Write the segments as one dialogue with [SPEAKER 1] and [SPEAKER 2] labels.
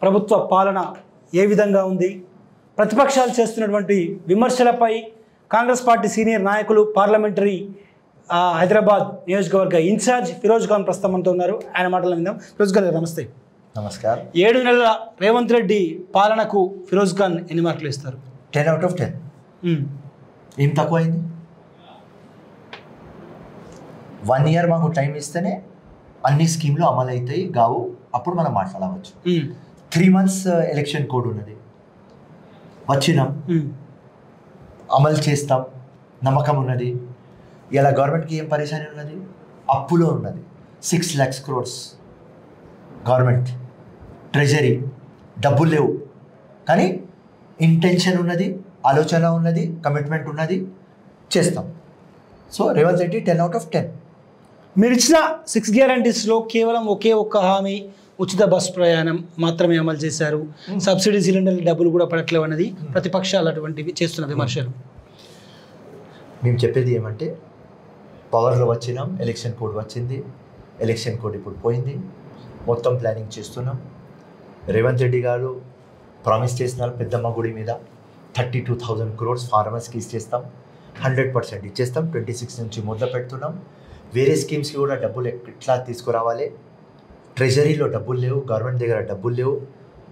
[SPEAKER 1] ప్రభుత్వ పాలన ఏ విధంగా ఉంది, ప్రతిపక్షాలు చేస్తున్నటువంటి విమర్శలపై కాంగ్రెస్ పార్టీ సీనియర్ నాయకులు పార్లమెంటరీ హైదరాబాద్ నియోజకవర్గ ఇన్ఛార్జ్ ఫిరోజ్ ఖాన్ ప్రస్తుతం మనతో ఉన్నారు. ఆయన మాటలు విందాం. ఫిరోజ్ ఖాన్ నమస్తే.
[SPEAKER 2] నమస్కారం.
[SPEAKER 1] 7 నెలల రేవంత్ రెడ్డి పాలనకు ఫిరోజ్ ఖాన్ ఎన్ని మార్కులు ఇస్తారు?
[SPEAKER 2] 10 out of 10. ఏం తక్కువైంది? 1 year మాకు టైం ఇస్తేనే అన్ని స్కీమ్లు అమలు అవుతాయి కావు, అప్పుడు మనం మాట్లాడవచ్చు. 3 months ఎలక్షన్ కోడ్ ఉన్నది, వచ్చినాం, అమలు చేస్తాం, నమ్మకం ఉన్నది. ఇలా గవర్నమెంట్కి ఏం పరిశాని ఉన్నది? అప్పులో ఉన్నది. 6 lakhs crores గవర్నమెంట్ ట్రెజరీ, డబ్బులు లేవు, కానీ ఇంటెన్షన్ ఉన్నది, ఆలోచన ఉన్నది, కమిట్మెంట్ ఉన్నది, చేస్తాం. So Revanth Reddy 10 out of 10.
[SPEAKER 1] మీరు ఇచ్చిన 6 గ్యారంటీస్లో కేవలం ఒకే ఒక్క హామీ ఉచిత బస్ ప్రయాణం మాత్రమే అమలు చేశారు. సబ్సిడీ సిలిండర్ల డబ్బులు కూడా పడట్లేవు అన్నది ప్రతిపక్షాలు అటువంటివి చేస్తున్న విమర్శలు.
[SPEAKER 2] మేము చెప్పేది ఏమంటే, పవర్లో వచ్చినాం, ఎలక్షన్ కోడ్ వచ్చింది, ఎలక్షన్ కోడ్ ఇప్పుడు పోయింది, మొత్తం ప్లానింగ్ చేస్తున్నాం. రేవంత్ రెడ్డి గారు ప్రామిస్ చేసినారు పెద్దమ్మ గుడి మీద 32,000 crores ఫార్మర్స్కి ఇచ్చేస్తాం, 100% ఇచ్చేస్తాం. 26 నుంచి మొదలు పెడుతున్నాం. వేరే స్కీమ్స్కి కూడా డబ్బులు ఎట్లా తీసుకురావాలి. ట్రెజరీలో డబ్బులు లేవు, గవర్నమెంట్ దగ్గర డబ్బులు లేవు.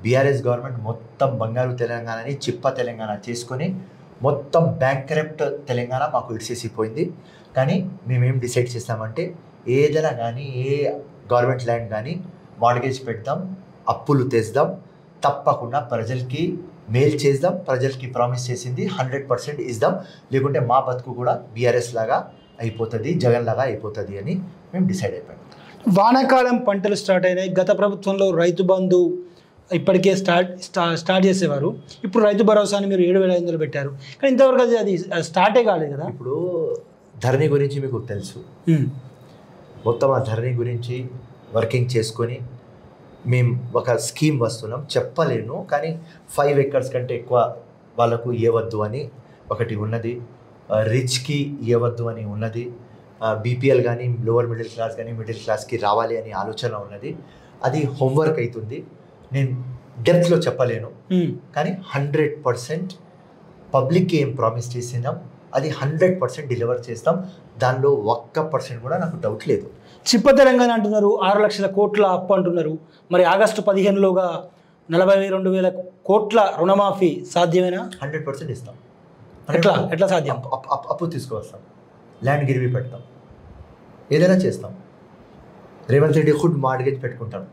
[SPEAKER 2] బీఆర్ఎస్ గవర్నమెంట్ మొత్తం బంగారు తెలంగాణని చిప్ప తెలంగాణ చేసుకొని మొత్తం బ్యాంక్రప్ట్ తెలంగాణ మాకు ఇడిసేసిపోయింది. కానీ మేమేం డిసైడ్ చేస్తామంటే, ఏదైనా కానీ ఏ గవర్నమెంట్ ల్యాండ్ కానీ మార్గేజ్ పెడతాం, అప్పులు తెస్తాం, తప్పకుండా ప్రజలకి మేలు చేద్దాం. ప్రజలకి ప్రామిస్ చేసింది 100% ఇద్దాం, లేకుంటే మా బతుకు కూడా బీఆర్ఎస్ లాగా అయిపోతుంది, జగన్ లాగా అయిపోతుంది అని మేము డిసైడ్ అయిపోయాం.
[SPEAKER 1] వానాకాలం పంటలు స్టార్ట్ అయినాయి. గత ప్రభుత్వంలో రైతు బంధు ఇప్పటికే స్టార్ట్ చేసేవారు. ఇప్పుడు రైతు భరోసాని మీరు 7,500 పెట్టారు, కానీ ఇంతవరకు అది స్టార్టే కాలేదు కదా.
[SPEAKER 2] ఇప్పుడు ధరణి గురించి మీకు తెలుసు, మొత్తం ఆ ధరణి గురించి వర్కింగ్ చేసుకొని మేము ఒక స్కీమ్ వస్తున్నాం. చెప్పలేను, కానీ 5 acres కంటే ఎక్కువ వాళ్ళకు ఇవ్వద్దు అని ఒకటి ఉన్నది, రిచ్కి ఇవ్వద్దు అని ఉన్నది, బీపీఎల్ కానీ లోవర్ మిడిల్ క్లాస్ కానీ మిడిల్ క్లాస్కి రావాలి అని ఆలోచన ఉన్నది. అది హోంవర్క్ అవుతుంది. నేను డెప్త్లో చెప్పలేను, కానీ 100% పబ్లిక్కి ఏం ప్రామిస్ చేసినాం అది 100% డెలివర్ చేస్తాం. దానిలో 1% కూడా నాకు డౌట్ లేదు.
[SPEAKER 1] చిప్ప తెలంగాణ అంటున్నారు, 6 లక్షల కోట్ల అప్పు అంటున్నారు. మరి ఆగస్టు 15లోగా 42,000 కోట్ల రుణమాఫీ సాధ్యమేనా?
[SPEAKER 2] 100% ఇస్తాం.
[SPEAKER 1] ఎట్లా సాధ్యం?
[SPEAKER 2] అప్పు తీసుకువస్తాం, ల్యాండ్ గిరివి పెడతాం, ఏదైనా చేస్తాం. రేవంత్ రెడ్డి ఖుడ్ మార్గేజ్ పెట్టుకుంటాడు,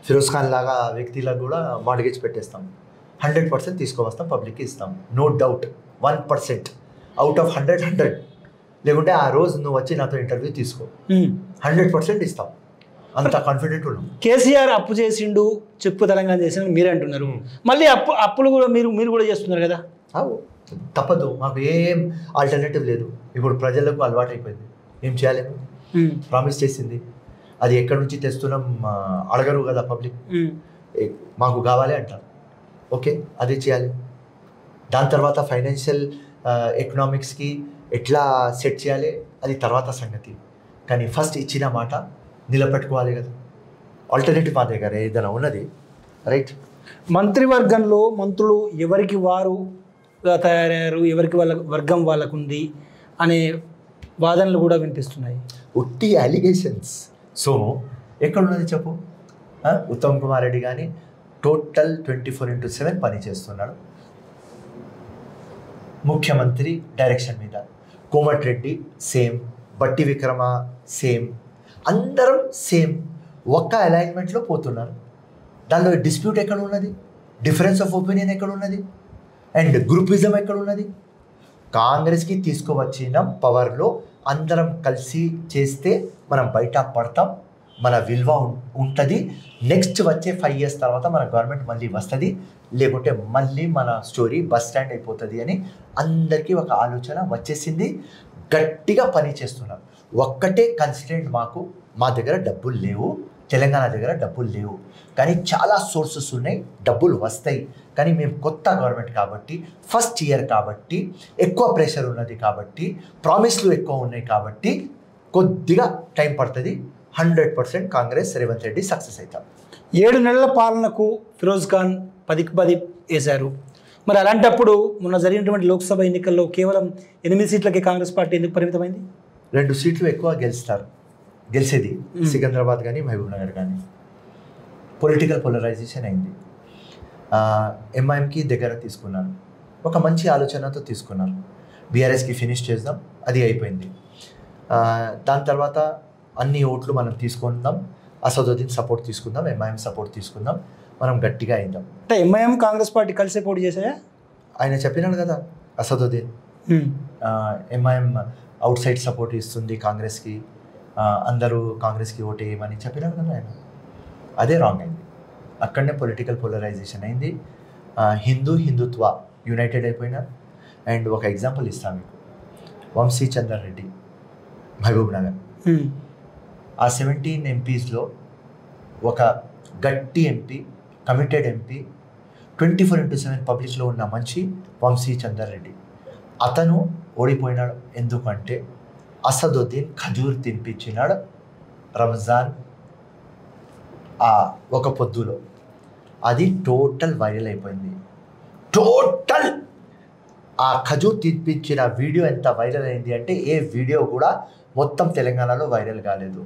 [SPEAKER 2] ఫిరోజ్ ఖాన్ లాగా వ్యక్తిలకు కూడా మార్గేజ్ పెట్టేస్తాం. 100% తీసుకువస్తాం, పబ్లిక్కి ఇస్తాం. No doubt. 1% out of 100. లేకుంటే ఆ రోజు నువ్వు వచ్చి నాతో ఇంటర్వ్యూ తీసుకో, 100% ఇస్తాం. అంత కాన్ఫిడెంట్ ఉన్నాం.
[SPEAKER 1] కేసీఆర్ అప్పు చేసిండు, చెప్పు తెలంగాణ చేసిన మీరే అంటున్నారు. మళ్ళీ అప్పులు కూడా మీరు కూడా చేస్తున్నారు కదా.
[SPEAKER 2] తప్పదు, మాకు ఏం ఆల్టర్నేటివ్ లేదు. ఇప్పుడు ప్రజలకు అలవాటు అయిపోయింది, ఏం చేయాలి? ప్రామిస్ చేసింది అది ఎక్కడి నుంచి తెస్తున్నాం అడగరు కదా పబ్లిక్, మాకు కావాలి అంటారు. ఓకే, అదే చేయాలి. దాని తర్వాత ఫైనాన్షియల్ ఎకనామిక్స్కి ఎట్లా సెట్ చేయాలి అది తర్వాత సంగతి, కానీ ఫస్ట్ ఇచ్చిన మాట నిలబెట్టుకోవాలి కదా. ఆల్టర్నేటివ్ మా దగ్గర ఏదైనా ఉన్నది, రైట్?
[SPEAKER 1] మంత్రివర్గంలో మంత్రులు ఎవరికి వారు తయారయ్యారు, ఎవరికి వాళ్ళ వర్గం వాళ్ళకు ఉంది అనే వాదనలు కూడా వినిపిస్తున్నాయి.
[SPEAKER 2] ఉట్టి అలిగేషన్స్. సో ఎక్కడున్నది చెప్పు? ఉత్తమ్ కుమార్ రెడ్డి కానీ టోటల్ 24/7 పని చేస్తున్నాడు ముఖ్యమంత్రి డైరెక్షన్ మీద. కోమటిరెడ్డి సేమ్, బట్టి విక్రమ సేమ్, అందరం సేమ్, ఒక్క అలైన్మెంట్లో పోతున్నారు. దానిలో డిస్ప్యూట్ ఎక్కడ ఉన్నది? డిఫరెన్స్ ఆఫ్ ఒపీనియన్ ఎక్కడ ఉన్నది? అండ్ గ్రూపిజం ఎక్కడ ఉన్నది? కాంగ్రెస్కి తీసుకువచ్చిన పవర్లో అందరం కలిసి చేస్తే మనం బయట పడతాం, మన విలువ ఉంటుంది. నెక్స్ట్ వచ్చే 5 years తర్వాత మన గవర్నమెంట్ మళ్ళీ వస్తుంది, లేకుంటే మళ్ళీ మన స్టోరీ బస్ స్టాండ్ అయిపోతుంది అని అందరికీ ఒక ఆలోచన వచ్చేసింది. గట్టిగా పని చేస్తున్నారు. ఒక్కటే కన్సిడెంట్, మా దగ్గర డబ్బులు లేవు, తెలంగాణ దగ్గర డబ్బులు లేవు, కానీ చాలా సోర్సెస్ ఉన్నాయి, డబ్బులు వస్తాయి. కానీ మేము కొత్త గవర్నమెంట్ కాబట్టి, ఫస్ట్ ఇయర్ కాబట్టి, ఎక్కువ ప్రెషర్ ఉన్నది కాబట్టి, ప్రామిస్లు ఎక్కువ ఉన్నాయి కాబట్టి కొద్దిగా టైం పడుతుంది. 100% కాంగ్రెస్ రేవంత్ రెడ్డి సక్సెస్ అవుతాం.
[SPEAKER 1] 7 నెలల పాలనకు ఫిరోజ్ ఖాన్ 10కి 10 వేశారు. మరి అలాంటప్పుడు మొన్న జరిగినటువంటి లోక్సభ ఎన్నికల్లో కేవలం 8 సీట్లకి కాంగ్రెస్ పార్టీ ఎందుకు పరిమితమైంది?
[SPEAKER 2] 2 సీట్లు ఎక్కువ గెలిచేది సికింద్రాబాద్ కానీ మహబూబ్ నగర్ కానీ. పొలిటికల్ పోలరైజేషన్ అయింది. ఎంఐఎంకి దగ్గర తీసుకున్నారు, ఒక మంచి ఆలోచనతో తీసుకున్నారు. బీఆర్ఎస్కి ఫినిష్ చేద్దాం, అది అయిపోయింది. దాని తర్వాత అన్ని ఓట్లు మనం తీసుకుందాం, అసదుద్దీన్ సపోర్ట్ తీసుకుందాం, ఎంఐఎం సపోర్ట్ తీసుకుందాం, మనం గట్టిగా అయిందాం.
[SPEAKER 1] అంటే ఎంఐఎం కాంగ్రెస్ పార్టీ కలిసే పోటీ చేశాయా?
[SPEAKER 2] ఆయన చెప్పినాడు కదా Asaduddin, MIM out side support ఇస్తుంది కాంగ్రెస్కి, అందరూ కాంగ్రెస్కి ఓటు వేయమని చెప్పినాడు కదా ఆయన. అదే రాంగ్ అయింది. అక్కడనే పొలిటికల్ పోలరైజేషన్ అయింది. హిందుత్వ యునైటెడ్ అయిపోయినారు. అండ్ ఒక ఎగ్జాంపుల్ ఇస్తాను మీకు. వంశీ చందర్ రెడ్డి, మహబూబ్ నగర్, ఆ 17 ఎంపీస్లో ఒక గట్టి ఎంపీ, కమిటెడ్ ఎంపీ, 24/7 పబ్లిక్లో ఉన్న మంచి వంశీ చందర్ రెడ్డి. అతను ఓడిపోయినాడు. ఎందుకంటే అసదుద్దీన్ ఖజూర్ తినిపించినాడు రంజాన్ ఒక పొద్దులో. అది టోటల్ వైరల్ అయిపోయింది. టోటల్ ఆ ఖజూర్ తినిపించిన వీడియో ఎంత వైరల్ అయింది అంటే ఏ వీడియో కూడా మొత్తం తెలంగాణలో వైరల్ కాలేదు.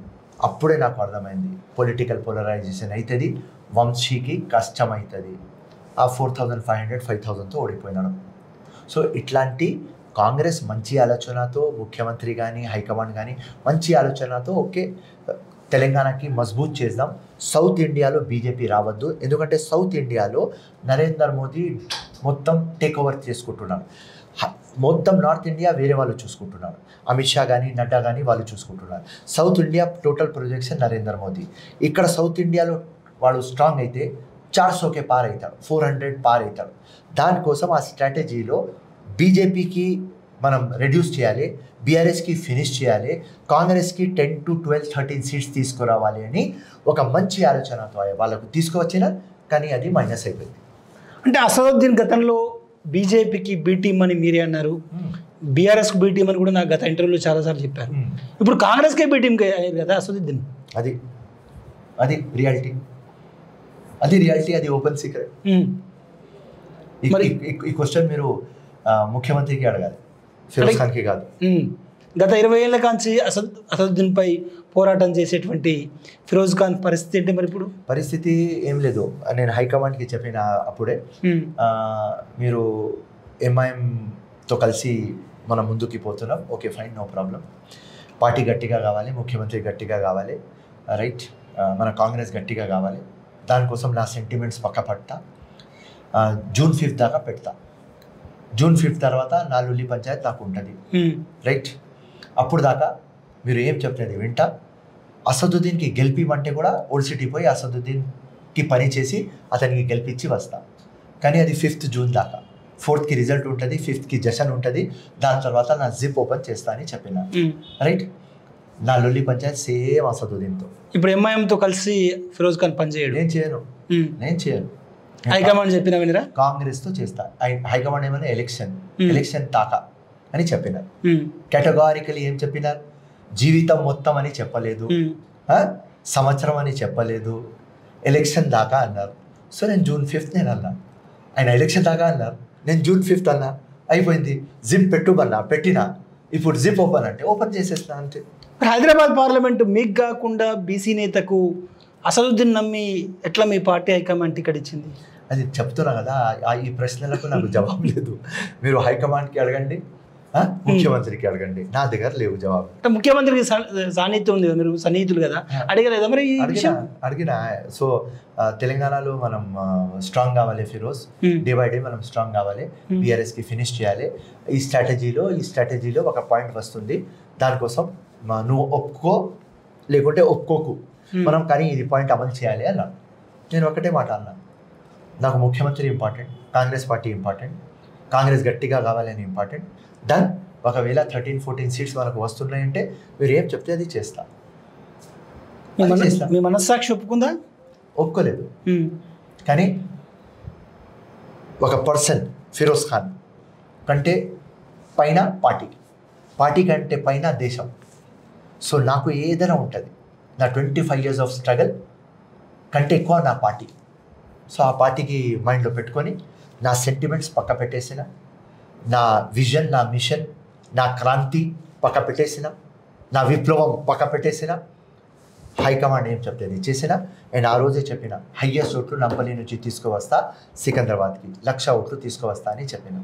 [SPEAKER 2] అప్పుడే నాకు అర్థమైంది పొలిటికల్ పోలరైజేషన్ అవుతుంది, వంశీకి కష్టం అవుతుంది. ఆ 4,500 5,000తో ఓడిపోయినాడు. సో ఇట్లాంటి కాంగ్రెస్ మంచి ఆలోచనతో, ముఖ్యమంత్రి కానీ హైకమాండ్ కానీ మంచి ఆలోచనతో ఓకే తెలంగాణకి మజబూత్ చేద్దాం, సౌత్ ఇండియాలో బీజేపీ రావద్దు, ఎందుకంటే సౌత్ ఇండియాలో నరేంద్ర మోదీ మొత్తం టేక్ ఓవర్ చేసుకుంటున్నారు. మొత్తం నార్త్ ఇండియా వేరే వాళ్ళు చూసుకుంటున్నారు, అమిత్ షా కానీ నడ్డా కానీ వాళ్ళు చూసుకుంటున్నారు. South India total projection Narendra Modi. ఇక్కడ సౌత్ ఇండియాలో వాళ్ళు స్ట్రాంగ్ అయితే 400కే పార్ అవుతాడు, 400 పార్ అవుతాడు. దానికోసం ఆ స్ట్రాటజీలో బీజేపీకి మనం రెడ్యూస్ చేయాలి, బీఆర్ఎస్కి ఫినిష్ చేయాలి, కాంగ్రెస్కి 10 to 12 13 సీట్స్ తీసుకురావాలి అని ఒక మంచి ఆలోచనతో వాళ్ళకు తీసుకువచ్చిన, కానీ అది మైనస్ అయిపోయింది.
[SPEAKER 1] అంటే అసదుద్దీన్ గతంలో బీజేపీకి బీ టీమ్ అని మీరే అన్నారు, బీఆర్ఎస్కి బీ టీమ్ అని కూడా నాకు గత ఇంటర్వ్యూలో చాలాసార్లు చెప్పారు. ఇప్పుడు కాంగ్రెస్కే బీ టీమ్కి అయ్యారు కదా అసదుద్దీన్.
[SPEAKER 2] అది రియాలిటీ, అది ఓపెన్ సీక్రెట్. ఈ క్వశ్చన్ మీరు ముఖ్యమంత్రికి అడగాలి, ఫిరోజ్ ఖాన్కి కాదు.
[SPEAKER 1] గత 20 ఏళ్ల కాంచి అసదుద్దీన్పై పోరాటం చేసేటువంటి ఫిరోజ్ ఖాన్ పరిస్థితి ఏంటి మరి ఇప్పుడు?
[SPEAKER 2] పరిస్థితి ఏం లేదు. నేను హైకమాండ్కి చెప్పిన అప్పుడే, మీరు ఎంఐఎంతో కలిసి మనం ముందుకు పోతున్నాం, okay fine, no problem. Party గట్టిగా కావాలి, ముఖ్యమంత్రి గట్టిగా కావాలి, రైట్, మన కాంగ్రెస్ గట్టిగా కావాలి. దానికోసం నా సెంటిమెంట్స్ పక్క పడతా, June 5th దాకా పెడతా. June 5th తర్వాత నా లుల్లి పంచాయత్ నాకు ఉంటుంది, రైట్. అప్పుడు దాకా మీరు ఏం చెప్తుంది వింటా. అసదుద్దీన్కి గెలిపిమంటే కూడా ఓల్డ్ సిటీ పోయి అసదుద్దీన్కి పని చేసి అతనికి గెలిపించి వస్తా. కానీ అది 5th June దాకా. 4th రిజల్ట్ ఉంటుంది, 5th జషన్ ఉంటుంది. దాని తర్వాత నా జిప్ ఓపెన్ చేస్తా అని చెప్పిన, రైట్. నా లుల్లి పంచాయత్ సేమ్ అసదుద్దీన్తో.
[SPEAKER 1] ఇప్పుడు ఎంఐఎంతో కలిసి ఫిరోజ్ ఖాన్ పనిచేయడు.
[SPEAKER 2] నేను చేయను.
[SPEAKER 1] హైకమాండ్ చెప్పిన వినరా?
[SPEAKER 2] కాంగ్రెస్తో చేస్తా. హైకమాండ్ ఏమైనా ఎలక్షన్ తాకా అని చెప్పినారు. కేటగారికలీ ఏం చెప్పినారు? జీవితం మొత్తం అని చెప్పలేదు, సంవత్సరం అని చెప్పలేదు, ఎలక్షన్ దాకా అన్నారు. సో నేను June 5th నేను అన్నా, ఆయన ఎలక్షన్ దాకా అన్నారు, నేను June 5th అన్నా, అయిపోయింది. జిప్ పెట్టుబన్నా, పెట్టినా. ఇప్పుడు జిప్ ఓపెన్ అంటే ఓపెన్ చేసేసిన అంతే.
[SPEAKER 1] హైదరాబాద్ పార్లమెంటు మీకు కాకుండా బీసీ నేతకు అసదుద్దీన్ నమ్మి ఎట్లా మీ పార్టీ హైకమాండ్ టికెట్ ఇచ్చింది?
[SPEAKER 2] అది చెప్తున్నా కదా, ఈ ప్రశ్నలకు నాకు జవాబు లేదు. మీరు హైకమాండ్కి అడగండి, ముఖ్యమంత్రికి అడగండి, నా దగ్గర లేవు జవాబు.
[SPEAKER 1] ముఖ్యమంత్రికి సాన్నిహిత్యం ఉంది కదా, మీరు సన్నిహితులు కదా, అడగలేదా మరి?
[SPEAKER 2] అడిగినా. సో తెలంగాణలో మనం స్ట్రాంగ్ కావాలి ఫిరోజ్, డే బై డే మనం స్ట్రాంగ్ కావాలి, బీఆర్ఎస్కి ఫినిష్ చేయాలి. ఈ స్ట్రాటజీలో ఒక పాయింట్ వస్తుంది, దానికోసం నువ్వు ఒప్పుకో లేకుంటే ఒప్పుకోకు, మనం కానీ ఇది పాయింట్ అమలు చేయాలి అన్నాను. నేను ఒకటే మాట అన్నాను, నాకు ముఖ్యమంత్రి important, Congress party important, Congress గట్టిగా కావాలని ఇంపార్టెంట్. డన్. ఒకవేళ 13-14 సీట్స్ మనకు వస్తున్నాయంటే మీరు ఏం చెప్తే అది చేస్తా.
[SPEAKER 1] మీ మనస్సాక్షి ఒప్పుకుందా?
[SPEAKER 2] ఒప్పుకోలేదు. కానీ ఒక పర్సన్ ఫిరోజ్ ఖాన్ కంటే పైన పార్టీ కంటే పైన దేశం. సో నాకు ఏదైనా ఉంటుంది, నా 25 years ఆఫ్ స్ట్రగల్ కంటే ఎక్కువ నా పార్టీ. సో ఆ పార్టీకి మైండ్లో పెట్టుకొని నా సెంటిమెంట్స్ పక్క పెట్టేసిన, నా విజన్, నా మిషన్, నా క్రాంతి పక్క పెట్టేసిన, నా విప్లవం పక్క పెట్టేసిన, హైకమాండ్ ఏం చెప్తే చేసిన. అండ్ ఆ రోజే చెప్పిన హయ్యెస్ట్ ఓట్లు నంపల్లి నుంచి తీసుకువస్తా, సికింద్రాబాద్కి 1,00,000 ఓట్లు తీసుకువస్తా అని చెప్పిన.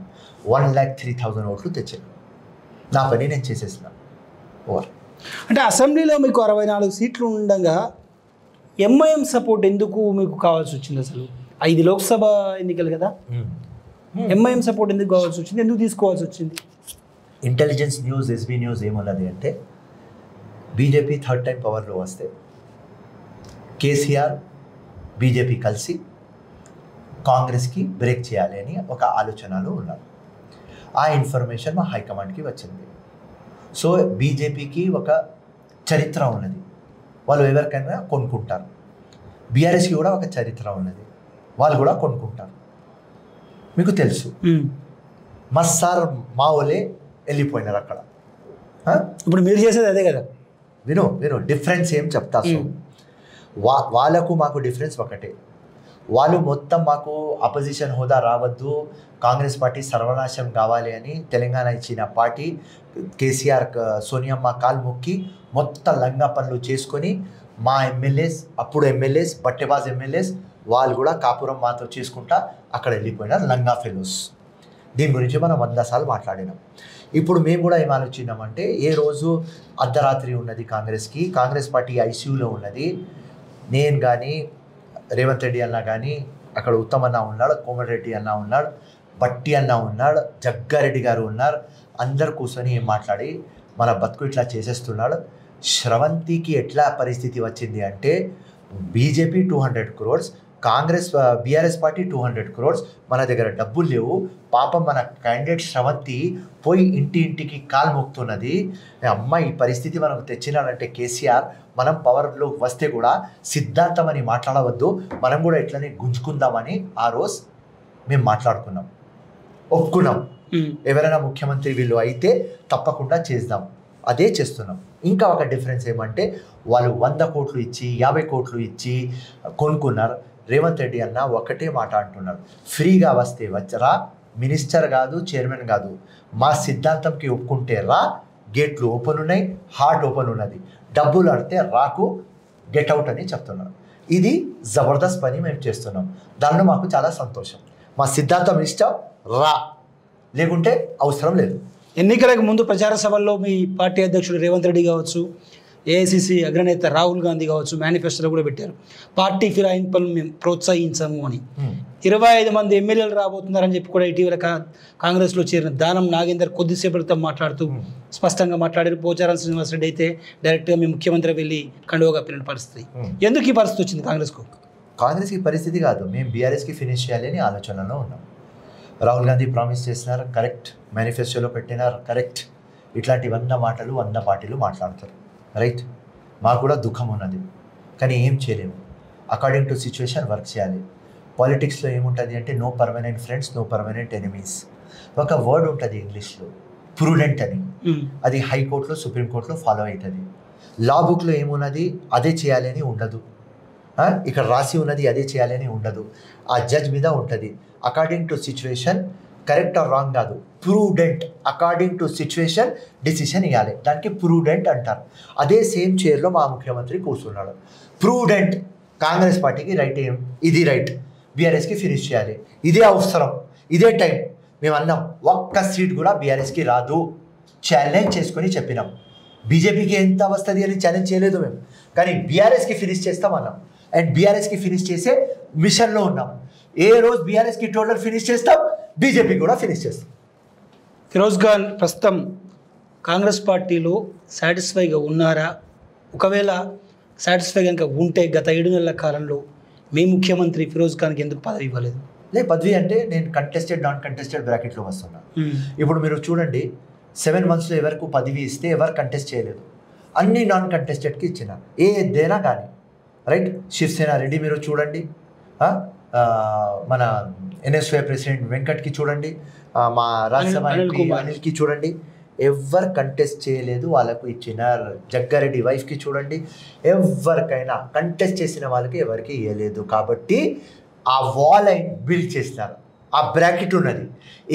[SPEAKER 2] 1,03,000 ఓట్లు తెచ్చాను. నా పని నేను చేసేసిన. ఓవర్.
[SPEAKER 1] అంటే అసెంబ్లీలో మీకు 64 సీట్లు ఉండగా ఎంఐఎం సపోర్ట్ ఎందుకు మీకు కావాల్సి వచ్చింది? అసలు 5 లోక్సభ ఎన్నికలు కదా, ఎంఐఎం సపోర్ట్ ఎందుకు కావాల్సి వచ్చింది, ఎందుకు తీసుకోవాల్సి వచ్చింది?
[SPEAKER 2] ఇంటెలిజెన్స్ న్యూస్, ఎస్బీ న్యూస్ ఏమన్నది అంటే బీజేపీ 3rd టైం పవర్లో వస్తే కేసీఆర్ బీజేపీ కలిసి కాంగ్రెస్కి బ్రేక్ చేయాలి అని ఒక ఆలోచనలో ఉన్నారు. ఆ ఇన్ఫర్మేషన్ మా హైకమాండ్కి వచ్చింది. సో బీజేపీకి ఒక చరిత్ర ఉన్నది, వాళ్ళు ఎవరికైనా కొనుక్కుంటారు. బీఆర్ఎస్కి కూడా ఒక చరిత్ర ఉన్నది, వాళ్ళు కూడా కొనుక్కుంటారు. మీకు తెలుసు మస్సార్ మావోలే వెళ్ళిపోయినారు అక్కడ.
[SPEAKER 1] ఇప్పుడు మీరు చేసేది అదే కదా.
[SPEAKER 2] విను డిఫరెన్స్ ఏం చెప్తా. సో వాళ్ళకు మాకు డిఫరెన్స్ ఒకటే. వాళ్ళు మొత్తం మాకు అపోజిషన్ హోదా రావద్దు, కాంగ్రెస్ పార్టీ సర్వనాశం కావాలి అని తెలంగాణ ఇచ్చిన పార్టీ కేసీఆర్, సోనియమ్మ కాలు మొక్కి మొత్తం లంగా పనులు చేసుకొని మా ఎమ్మెల్యేస్, అప్పుడు ఎమ్మెల్యేస్, బట్టెబాజ్ ఎమ్మెల్యేస్ వాళ్ళు కూడా కాపురం మాతో చేసుకుంటా అక్కడ వెళ్ళిపోయినారు, లంగా ఫెలోస్. దీని గురించి మనం 100 సార్లు మాట్లాడినాం. ఇప్పుడు మేము కూడా ఏం ఆలోచించామంటే, ఏ రోజు అర్ధరాత్రి ఉన్నది కాంగ్రెస్కి, కాంగ్రెస్ పార్టీ ఐసీయూలో ఉన్నది. నేను కానీ, రేవంత్ రెడ్డి అన్న కానీ, అక్కడ ఉత్తమ్ అన్న ఉన్నాడు, కోమటిరెడ్డి అన్న ఉన్నాడు, బట్టి అన్న ఉన్నాడు, జగ్గారెడ్డి గారు ఉన్నారు. అందరు కూర్చొని ఏం మాట్లాడి మన బతుకు ఇట్లా చేసేస్తున్నాడు. శ్రవంతికి ఎట్లా పరిస్థితి వచ్చింది అంటే BJP 200 crores, Congress BRS party 200 crores, మన దగ్గర డబ్బులు లేవు. పాపం మన క్యాండిడేట్ శ్రవంతి పోయి ఇంటికి కాలు మోపుతున్నది. అమ్మ ఈ పరిస్థితి మనకు తెచ్చినాడంటే కేసీఆర్, మనం పవర్లో వస్తే కూడా సిద్ధాంతం అని మాట్లాడవద్దు, మనం కూడా ఇట్లనే గుంజుకుందామని ఆ రోజు మేము మాట్లాడుకున్నాం, ఒప్పుకున్నాం. ఎవరైనా ముఖ్యమంత్రి వీళ్ళు అయితే తప్పకుండా చేద్దాం, అదే చేస్తున్నాం. ఇంకా ఒక డిఫరెన్స్ ఏమంటే వాళ్ళు 100 కోట్లు ఇచ్చి 50 కోట్లు ఇచ్చి కొనుక్కున్నారు. రేవంత్ రెడ్డి అన్న ఒకటే మాట అంటున్నాడు, ఫ్రీగా వస్తే వచ్చరా, మినిస్టర్ కాదు, చైర్మన్ కాదు, మా సిద్ధాంతంకి ఒప్పుకుంటే రా, గేట్లు ఓపెన్ ఉన్నాయి, హార్ట్ ఓపెన్ ఉన్నది, డబ్బులు అడితే రాకు, గెట్ అవుట్ అని చెప్తున్నారు. ఇది జబర్దస్త్ పని మేము చేస్తున్నాం. దానిలో మాకు చాలా సంతోషం. మా సిద్ధాంతం ఇష్టం, రా, లేకుంటే అవసరం లేదు.
[SPEAKER 1] ఎన్నికలకు ముందు ప్రచార సభల్లో మీ పార్టీ అధ్యక్షుడు రేవంత్ రెడ్డి కావచ్చు, ఏఐసిసి అగ్రనేత రాహుల్ గాంధీ కావచ్చు, మేనిఫెస్టోలో కూడా పెట్టారు, పార్టీ ఫిరాయింపులను మేము ప్రోత్సహించము అని. 25 మంది ఎమ్మెల్యేలు రాబోతున్నారని చెప్పి కూడా ఇటీవల కాంగ్రెస్లో చేరిన దానం నాగేందర్ కొద్దిసేపటితో మాట్లాడుతూ స్పష్టంగా మాట్లాడారు. పోచారం శ్రీనివాసరెడ్డి అయితే డైరెక్ట్గా మీ ముఖ్యమంత్రి వెళ్ళి కండువా కప్పిన పరిస్థితి. ఎందుకు ఈ పరిస్థితి వచ్చింది కాంగ్రెస్కు?
[SPEAKER 2] కాంగ్రెస్కి పరిస్థితి కాదు, మేము బీఆర్ఎస్కి ఫినిష్ చేయాలి అని ఆలోచనలో ఉన్నాం. రాహుల్ గాంధీ ప్రామిస్ చేసినారు, కరెక్ట్. మేనిఫెస్టోలో పెట్టినారు, కరెక్ట్. ఇట్లాంటి 100 మాటలు 100 పార్టీలు మాట్లాడతారు, రైట్. మాకు కూడా దుఃఖం ఉన్నది, కానీ ఏం చేయలేము. అకార్డింగ్ టు సిచ్యువేషన్ వర్క్ చేయాలి. పాలిటిక్స్లో ఏముంటుంది అంటే no permanent friends, no permanent enemies. ఒక వర్డ్ ఉంటుంది ఇంగ్లీష్లో, ప్రూడెంట్ అని. అది హైకోర్టులో, సుప్రీంకోర్టులో ఫాలో అవుతుంది. లా బుక్లో ఏమున్నది అదే చేయాలి అని ఉండదు, ఇక్కడ రాసి ఉన్నది అదే చేయాలి అని ఉండదు. ఆ జడ్జ్ మీద ఉంటుంది. According to situation, correct or wrong కాదు, prudent. According to situation decision ఇవ్వాలి, దానికి ప్రూడెంట్ అంటారు. అదే సేమ్ చైర్లో మా ముఖ్యమంత్రి కూర్చున్నాడు. ప్రూడెంట్, కాంగ్రెస్ పార్టీకి రైట్ ఏం, ఇది రైట్, బీఆర్ఎస్కి ఫినిష్ చేయాలి, ఇదే అవసరం, ఇదే టైం. మేము అన్నాం ఒక్క సీట్ కూడా బీఆర్ఎస్కి రాదు, ఛాలెంజ్ చేసుకొని చెప్పినాం. బీజేపీకి ఎంత వస్తుంది అని ఛాలెంజ్ చేయలేదు మేము, కానీ బీఆర్ఎస్కి ఫినిష్ చేస్తాం అన్నాం. అండ్ బీఆర్ఎస్కి ఫినిష్ చేసే మిషన్లో ఉన్నాం. ఏ రోజు బీఆర్ఎస్కి టోటల్ ఫినిష్ చేస్తాం, బీజేపీ కూడా ఫినిష్ చేస్తాం.
[SPEAKER 1] ఫిరోజ్ ఖాన్ ప్రస్తుతం కాంగ్రెస్ పార్టీలో సాటిస్ఫైగా ఉన్నారా? ఒకవేళ సాటిస్ఫై కనుక ఉంటే గత 7 నెలల కాలంలో మీ ముఖ్యమంత్రి ఫిరోజ్ ఖాన్కి ఎందుకు పదవి ఇవ్వలేదు?
[SPEAKER 2] పదవి అంటే నేను కంటెస్టెడ్ నాన్ కంటెస్టెడ్ బ్రాకెట్లో వస్తున్నాను. ఇప్పుడు మీరు చూడండి, 7 monthsలో ఎవరికి పదవి ఇస్తే ఎవరు కంటెస్ట్ చేయలేదు, అన్ని నాన్ కంటెస్టెడ్కి ఇచ్చిన. ఏదైనా కానీ రైట్. శివసేన రెడ్డి మీరు చూడండి, మన ఎన్ఎస్వై ప్రెసిడెంట్ వెంకట్కి చూడండి, మా రాజ్యసభ ఎంపీ అనిల్కి చూడండి, ఎవరు కంటెస్ట్ చేయలేదు, వాళ్ళకు ఇచ్చినారు. జగ్గారెడ్డి వైఫ్కి చూడండి, ఎవరికైనా కంటెస్ట్ చేసిన వాళ్ళకి ఎవరికి ఇవ్వలేదు. కాబట్టి ఆ వాల్ బిల్డ్ చేస్తారు, ఆ బ్రాకెట్ ఉన్నది.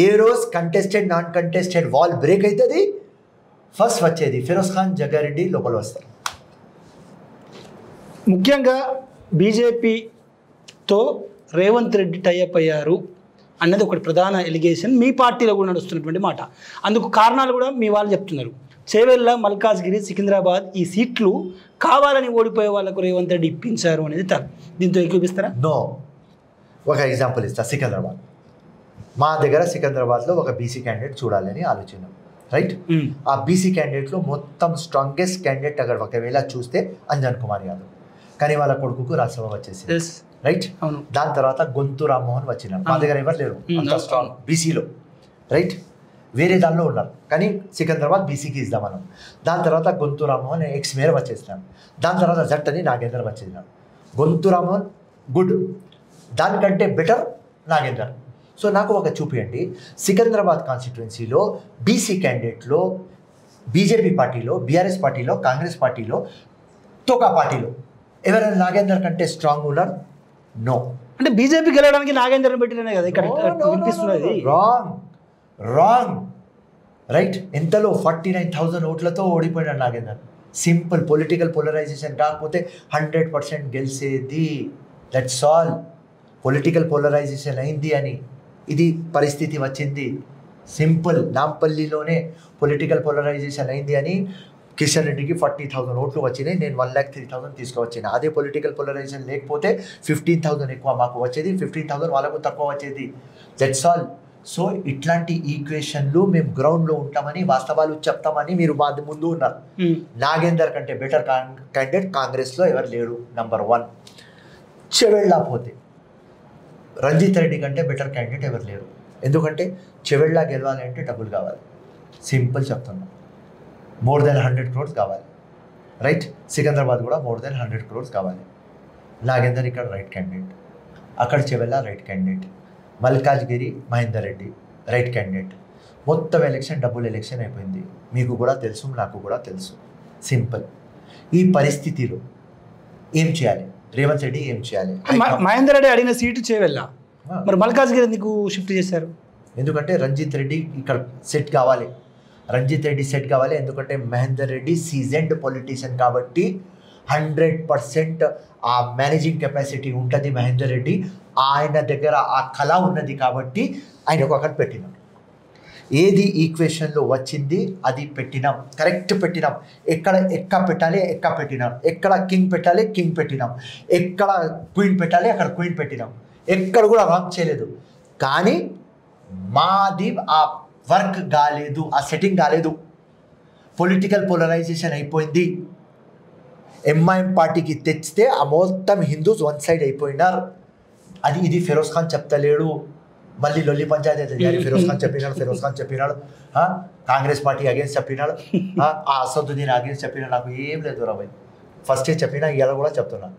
[SPEAKER 2] ఏ రోజు contested non contested wall break అవుతుంది, ఫస్ట్ వచ్చేది ఫిరోజ్ ఖాన్, జగ్గారెడ్డి లోపల వస్తారు.
[SPEAKER 1] ముఖ్యంగా బీజేపీతో రేవంత్ రెడ్డి టైఅప్ అయ్యారు అన్నది ఒకటి ప్రధాన ఎలిగేషన్, మీ పార్టీలో కూడా నడుస్తున్నటువంటి మాట. అందుకు కారణాలు కూడా మీ వాళ్ళు చెప్తున్నారు. చేవెళ్ళ, మల్కాజ్గిరి, సికింద్రాబాద్ ఈ సీట్లు కావాలని ఓడిపోయే వాళ్ళకు రేవంత్ రెడ్డి ఇప్పించారు అనేది దీంతో ఏకీపిస్తారా?
[SPEAKER 2] నో. ఒక ఎగ్జాంపుల్ ఇస్తా. సికింద్రాబాద్, మా దగ్గర సికింద్రాబాద్లో ఒక బీసీ క్యాండిడేట్ చూడాలని ఆలోచన, రైట్? ఆ బీసీ క్యాండిడేట్లో మొత్తం స్ట్రాంగెస్ట్ క్యాండిడేట్ అక్కడ ఒకవేళ చూస్తే అంజన్ కుమార్ యాదవ్, కానీ వాళ్ళ కొడుకుకు రాజ్యసభ వచ్చేసి, రైట్? దాని తర్వాత గొంతు రామ్మోహన్ వచ్చినారు. మా దగ్గర ఎవరు లేరు అంత స్ట్రాంగ్ బీసీలో, రైట్? వేరే దానిలో ఉన్నారు, కానీ సికింద్రాబాద్ బీసీకి ఇద్దాం మనం. దాని తర్వాత గొంతు రామ్మోహన్ ఎక్స్ మేయర్ వచ్చేసినాడు. దాని తర్వాత జట్ అని నాగేందర్ వచ్చేసినాడు. గొంతు రామ్మోహన్ గుడ్, దానికంటే బెటర్ నాగేందర్. సో నాకు ఒక చూపియండి, సికింద్రాబాద్ కాన్స్టిట్యుయెన్సీలో బీసీ క్యాండిడేట్లో బీజేపీ పార్టీలో, బీఆర్ఎస్ పార్టీలో, కాంగ్రెస్ పార్టీలో, తోకా పార్టీలో ఎవరైనా నాగేందర్ కంటే స్ట్రాంగ్ ఉన్నారు? నో.
[SPEAKER 1] అంటే బీజేపీ గెలవడానికి నాగేందర్ని పెట్టినే కదా ఇక్కడ వినిపిస్తున్నది.
[SPEAKER 2] Wrong, wrong, right? ఎంతలో 49,000 ఓట్లతో ఓడిపోయినాడు నాగేందర్. సింపుల్ పొలిటికల్ పోలరైజేషన్ కాకపోతే 100% గెలిచేది. That's all. పొలిటికల్ పోలరైజేషన్ అయింది అని ఇది పరిస్థితి వచ్చింది. సింపుల్. నాంపల్లిలోనే పొలిటికల్ పోలరైజేషన్ అయింది అని కిషన్ రెడ్డికి 40,000 ఓట్లు వచ్చినాయి, నేను 1,03,000 తీసుకువచ్చిన. అదే పొలిటికల్ పోలరైజేషన్ లేకపోతే 15,000 ఎక్కువ మాకు వచ్చేది, 15,000 వాళ్ళకు తక్కువ వచ్చేది. That's all. సో ఇట్లాంటి ఈక్వేషన్లు మేము గ్రౌండ్లో ఉంటామని, వాస్తవాలు చెప్తామని మీరు మా ముందు ఉన్నారు. నాగేందర్ కంటే బెటర్ క్యాండిడేట్ కాంగ్రెస్లో ఎవరు లేడు. నంబర్ 1. చెవెళ్ళ పోతే రంజిత్ రెడ్డి కంటే బెటర్ క్యాండిడేట్ ఎవరు లేరు. ఎందుకంటే చెవెళ్ళ గెలవాలి అంటే డబ్బులు కావాలి. సింపుల్ చెప్తున్నాం, మోర్ దెన్ 100 crores కావాలి, రైట్? సికింద్రాబాద్ కూడా మోర్ దెన్ 100 crores కావాలి. నాగేందర్ ఇక్కడ రైట్ క్యాండిడేట్, అక్కడ Chevella right candidate, Malkajgiri Mahender Reddy right candidate. మొత్తం ఎలక్షన్ డబుల్ ఎలక్షన్ అయిపోయింది. మీకు కూడా తెలుసు, నాకు కూడా తెలుసు. సింపుల్. ఈ పరిస్థితిలో ఏం చేయాలి? రేవంత్ రెడ్డి ఏం చేయాలి?
[SPEAKER 1] మహేందర్ రెడ్డి అడిగిన సీటు చేవెళ్ళ, మరి మల్కాజ్గిరి ఎందుకు షిఫ్ట్ చేశారు?
[SPEAKER 2] ఎందుకంటే రంజిత్ రెడ్డి ఇక్కడ సెట్ కావాలి, రంజిత్ రెడ్డి సెట్ కావాలి. ఎందుకంటే మహేందర్ రెడ్డి సీజన్డ్ పొలిటీషియన్ కాబట్టి 100% ఆ మేనేజింగ్ కెపాసిటీ ఉంటుంది మహేందర్ రెడ్డి. ఆయన దగ్గర ఆ కళ ఉన్నది కాబట్టి ఆయనకు అక్కడ పెట్టినాం. ఏది ఈక్వేషన్లో వచ్చింది అది పెట్టినాం, కరెక్ట్ పెట్టినాం. ఎక్కడ ఎక్క పెట్టాలి ఎక్క పెట్టినాం, ఎక్కడ కింగ్ పెట్టాలి కింగ్ పెట్టినాం, ఎక్కడ క్వీన్ పెట్టాలి అక్కడ క్వీన్ పెట్టినాం. ఎక్కడ కూడా రాంగ్ చేయలేదు. కానీ మాది ఆ వర్క్ కాలేదు, ఆ సెట్టింగ్ కాలేదు. పొలిటికల్ పోలరైజేషన్ అయిపోయింది. ఎంఐఎం పార్టీకి తెచ్చితే ఆ మొత్తం హిందూస్ వన్ సైడ్ అయిపోయినారు. అది ఇది ఫిరోజ్ ఖాన్ చెప్తలేడు, మళ్ళీ లొల్లి పంచాయతీ అయితే ఫిరోజ్ ఖాన్ చెప్పినాడు, కాంగ్రెస్ పార్టీ అగేన్స్ట్ చెప్పినాడు, ఆ అసదుద్దీన్ అగేన్స్ట్ చెప్పినాడు. నాకు ఏం లేదు రాబాయ్, ఫస్టే చెప్పినా ఇవాళ కూడా చెప్తున్నా.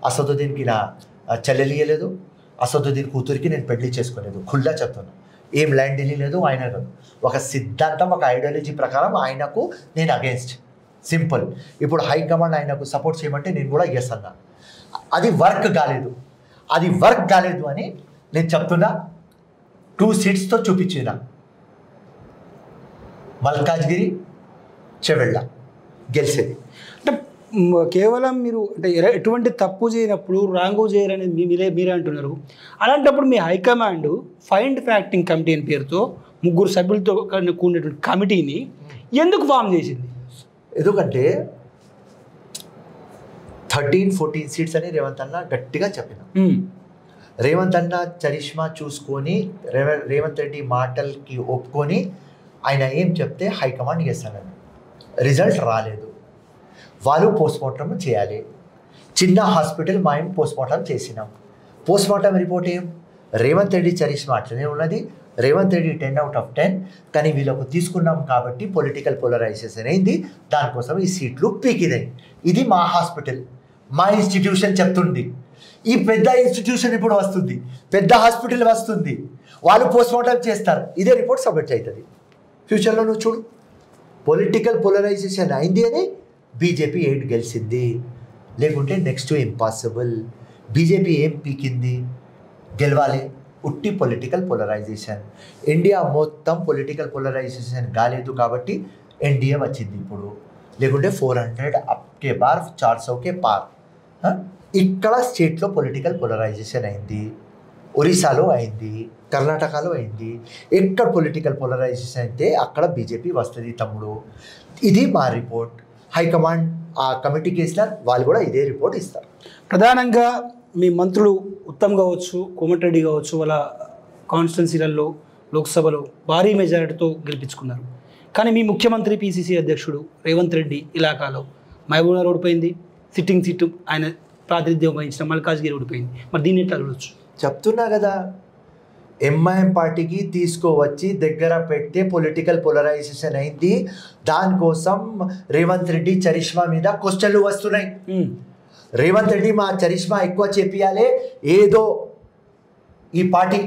[SPEAKER 2] అసదుద్దీన్కి నా చెల్లెలు ఇవ్వలేదు, అసదుద్దీన్ కూతురికి నేను పెళ్లి చేసుకోలేదు, ఖుల్లా చెప్తున్నా. ఏం ల్యాండ్ డీల్ లేదు, ఆయన ఒక సిద్ధాంతం, ఒక ఐడియాలజీ ప్రకారం ఆయనకు నేను అగేన్స్ట్. సింపుల్. ఇప్పుడు హైకమాండ్ ఆయనకు సపోర్ట్ చేయమంటే నేను కూడా ఎస్ అన్నా. అది వర్క్ కాలేదు అని నేను చెప్తున్నా. 2 seatsతో చూపించిన మల్కాజ్గిరి చెవెళ్ళ గెలిచేది.
[SPEAKER 1] అంటే కేవలం మీరు అంటే ఎటువంటి తప్పు చేయనప్పుడు రాంగు చేయరని మీరే అంటున్నారు. అలాంటప్పుడు మీ హైకమాండ్ ఫైండ్ ఫ్యాక్టింగ్ కమిటీ అని పేరుతో 3 సభ్యులతో కూడినటువంటి కమిటీని ఎందుకు ఫామ్ చేసింది?
[SPEAKER 2] ఎందుకంటే 13-14 seats అని రేవంత్ అన్న గట్టిగా చెప్పిన. రేవంత్ అన్న చరిష్మా చూసుకొని రేవంత్ రెడ్డి మాటలకి ఒప్పుకొని ఆయన ఏం చెప్తే హైకమాండ్ చేస్తానని. రిజల్ట్ రాలేదు. వాళ్ళు పోస్ట్మార్టం చేయాలి. చిన్న హాస్పిటల్ మేము పోస్ట్మార్టం చేసినాం. పోస్ట్మార్టం రిపోర్ట్ ఏం? రేవంత్ రెడ్డి చరిష్మా అట్లనే ఉన్నది, రేవంత్ రెడ్డి 10 out of 10, కానీ వీళ్ళకు తీసుకున్నాం కాబట్టి పొలిటికల్ పోలరైజేషన్ అయింది, దానికోసం ఈ సీట్లు పీకినాయి. ఇది మా హాస్పిటల్, మా ఇన్స్టిట్యూషన్ చెప్తుంది. ఈ పెద్ద ఇన్స్టిట్యూషన్ ఇప్పుడు వస్తుంది, పెద్ద హాస్పిటల్ వస్తుంది, వాళ్ళు పోస్ట్మార్టం చేస్తారు, ఇదే రిపోర్ట్ సబ్మిట్ అవుతుంది. ఫ్యూచర్లో నువ్వు చూడు, పొలిటికల్ పోలరైజేషన్ అయింది అని బీజేపీ 8 గెలిచింది, లేకుంటే నెక్స్ట్ ఇంపాసిబుల్. బీజేపీ ఏం పీకింది? గెలవాలి, ఉట్టి పొలిటికల్ పోలరైజేషన్. ఇండియా మొత్తం పొలిటికల్ పోలరైజేషన్ కాలేదు కాబట్టి ఎన్డీఏ వచ్చింది ఇప్పుడు, లేకుంటే 400 అప్కే బార్ 400కే పార్. ఇక్కడ స్టేట్లో పొలిటికల్ పోలరైజేషన్ అయింది, ఒరిస్సాలో అయింది, కర్ణాటకలో అయింది. ఎక్కడ పొలిటికల్ పోలరైజేషన్ అయితే అక్కడ బీజేపీ వస్తుంది తమ్ముడు. ఇది మా రిపోర్ట్. హైకమాండ్ ఆ కమిటీకి వేసిన వాళ్ళు కూడా ఇదే రిపోర్ట్ ఇస్తారు.
[SPEAKER 1] ప్రధానంగా మీ మంత్రులు ఉత్తమ్ కావచ్చు, కోమటిరెడ్డి కావచ్చు, వాళ్ళ కాన్స్టిట్యున్సీలలో లోక్సభలో భారీ మెజారిటీతో గెలిపించుకున్నారు. కానీ మీ ముఖ్యమంత్రి పిసిసి అధ్యక్షుడు రేవంత్ రెడ్డి ఇలాకాలో మహబూబ్నగర్ ఓడిపోయింది, సిట్టింగ్ సీటు ఆయన ప్రాతినిధ్యం వహించిన మల్కాజ్గిరి ఓడిపోయింది. మరి దీన్ని ఎట్లా చూడవచ్చు?
[SPEAKER 2] చెప్తున్నా కదా, ఎంఐఎం పార్టీకి తీసుకువచ్చి దగ్గర పెడితే పొలిటికల్ పోలరైజేషన్ అయింది. దానికోసం రేవంత్ రెడ్డి చరిష్మా మీద క్వశ్చన్లు వస్తున్నాయి. రేవంత్ రెడ్డి మా చరిష్మా ఎక్కువ చెప్పియాలే, ఏదో ఈ పార్టీ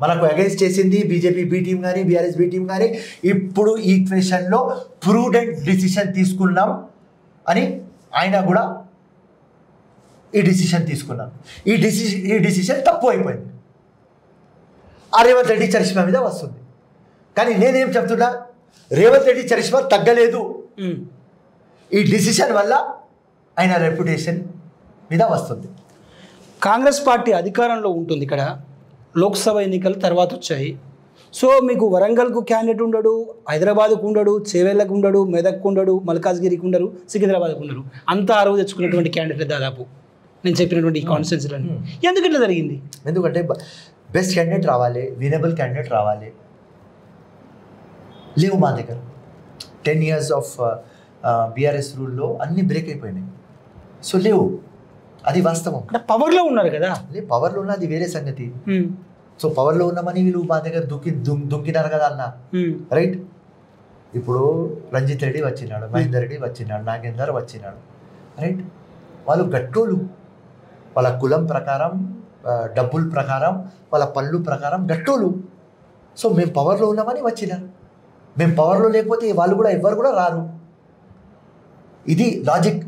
[SPEAKER 2] మనకు అగైన్స్ చేసింది బీజేపీ బి టీం కానీ బీఆర్ఎస్ బి టీం కానీ, ఇప్పుడు ఈ క్వశ్చన్లో ప్రూడెంట్ డిసిషన్ తీసుకున్నాం అని ఆయన కూడా ఈ డిసిషన్ తీసుకున్నాం. ఈ డిసిషన్ తప్పు అయిపోయింది. ఆ రేవంత్ రెడ్డి చరిష్మా మీద వస్తుంది. కానీ నేనేం చెప్తున్నా, రేవంత్ రెడ్డి చరిష్మా తగ్గలేదు. ఈ డిసిషన్ వల్ల ఆయన రెప్యుటేషన్ మీద వస్తుంది.
[SPEAKER 1] కాంగ్రెస్ పార్టీ అధికారంలో ఉంటుంది. ఇక్కడ లోక్సభ ఎన్నికలు తర్వాత వచ్చాయి. సో మీకు వరంగల్కు క్యాండిడేట్ ఉండడు, హైదరాబాద్కు ఉండడు, చేవెళ్ళకు ఉండడు, మెదక్కు ఉండడు, మల్కాజ్గిరికి ఉండరు, సికింద్రాబాద్కు ఉండరు. అంతా అరువు తెచ్చుకున్నటువంటి క్యాండిడేట్ దాదాపు నేను చెప్పినటువంటి ఈ కాన్స్టిట్యున్సీలని. ఎందుకు ఇట్లా జరిగింది?
[SPEAKER 2] ఎందుకంటే బెస్ట్ క్యాండిడేట్ రావాలి, వినబుల్ క్యాండిడేట్ రావాలి. లేవు మా దగ్గర. 10 years ఆఫ్ బీఆర్ఎస్ రూల్లో అన్నీ బ్రేక్ అయిపోయినాయి. సో లేవు, అది వాస్తవం.
[SPEAKER 1] అంటే పవర్లో ఉన్నారు కదా.
[SPEAKER 2] పవర్లో ఉన్న అది వేరే సంగతి. సో పవర్లో ఉన్నామని వీళ్ళు మా దగ్గర దుంకినారు కదా అన్న, రైట్? ఇప్పుడు రంజిత్ రెడ్డి వచ్చినాడు, మహేందర్ రెడ్డి వచ్చినాడు, నాగేందర్ వచ్చినాడు, రైట్? వాళ్ళు గట్టోళ్ళు, వాళ్ళ కులం ప్రకారం, డబ్బుల ప్రకారం, వాళ్ళ పళ్ళు ప్రకారం గట్టోళ్ళు. సో మేము పవర్లో ఉన్నామని వచ్చినారు. మేము పవర్లో లేకపోతే వాళ్ళు కూడా ఎవ్వరు కూడా రారు. ఇది లాజిక్.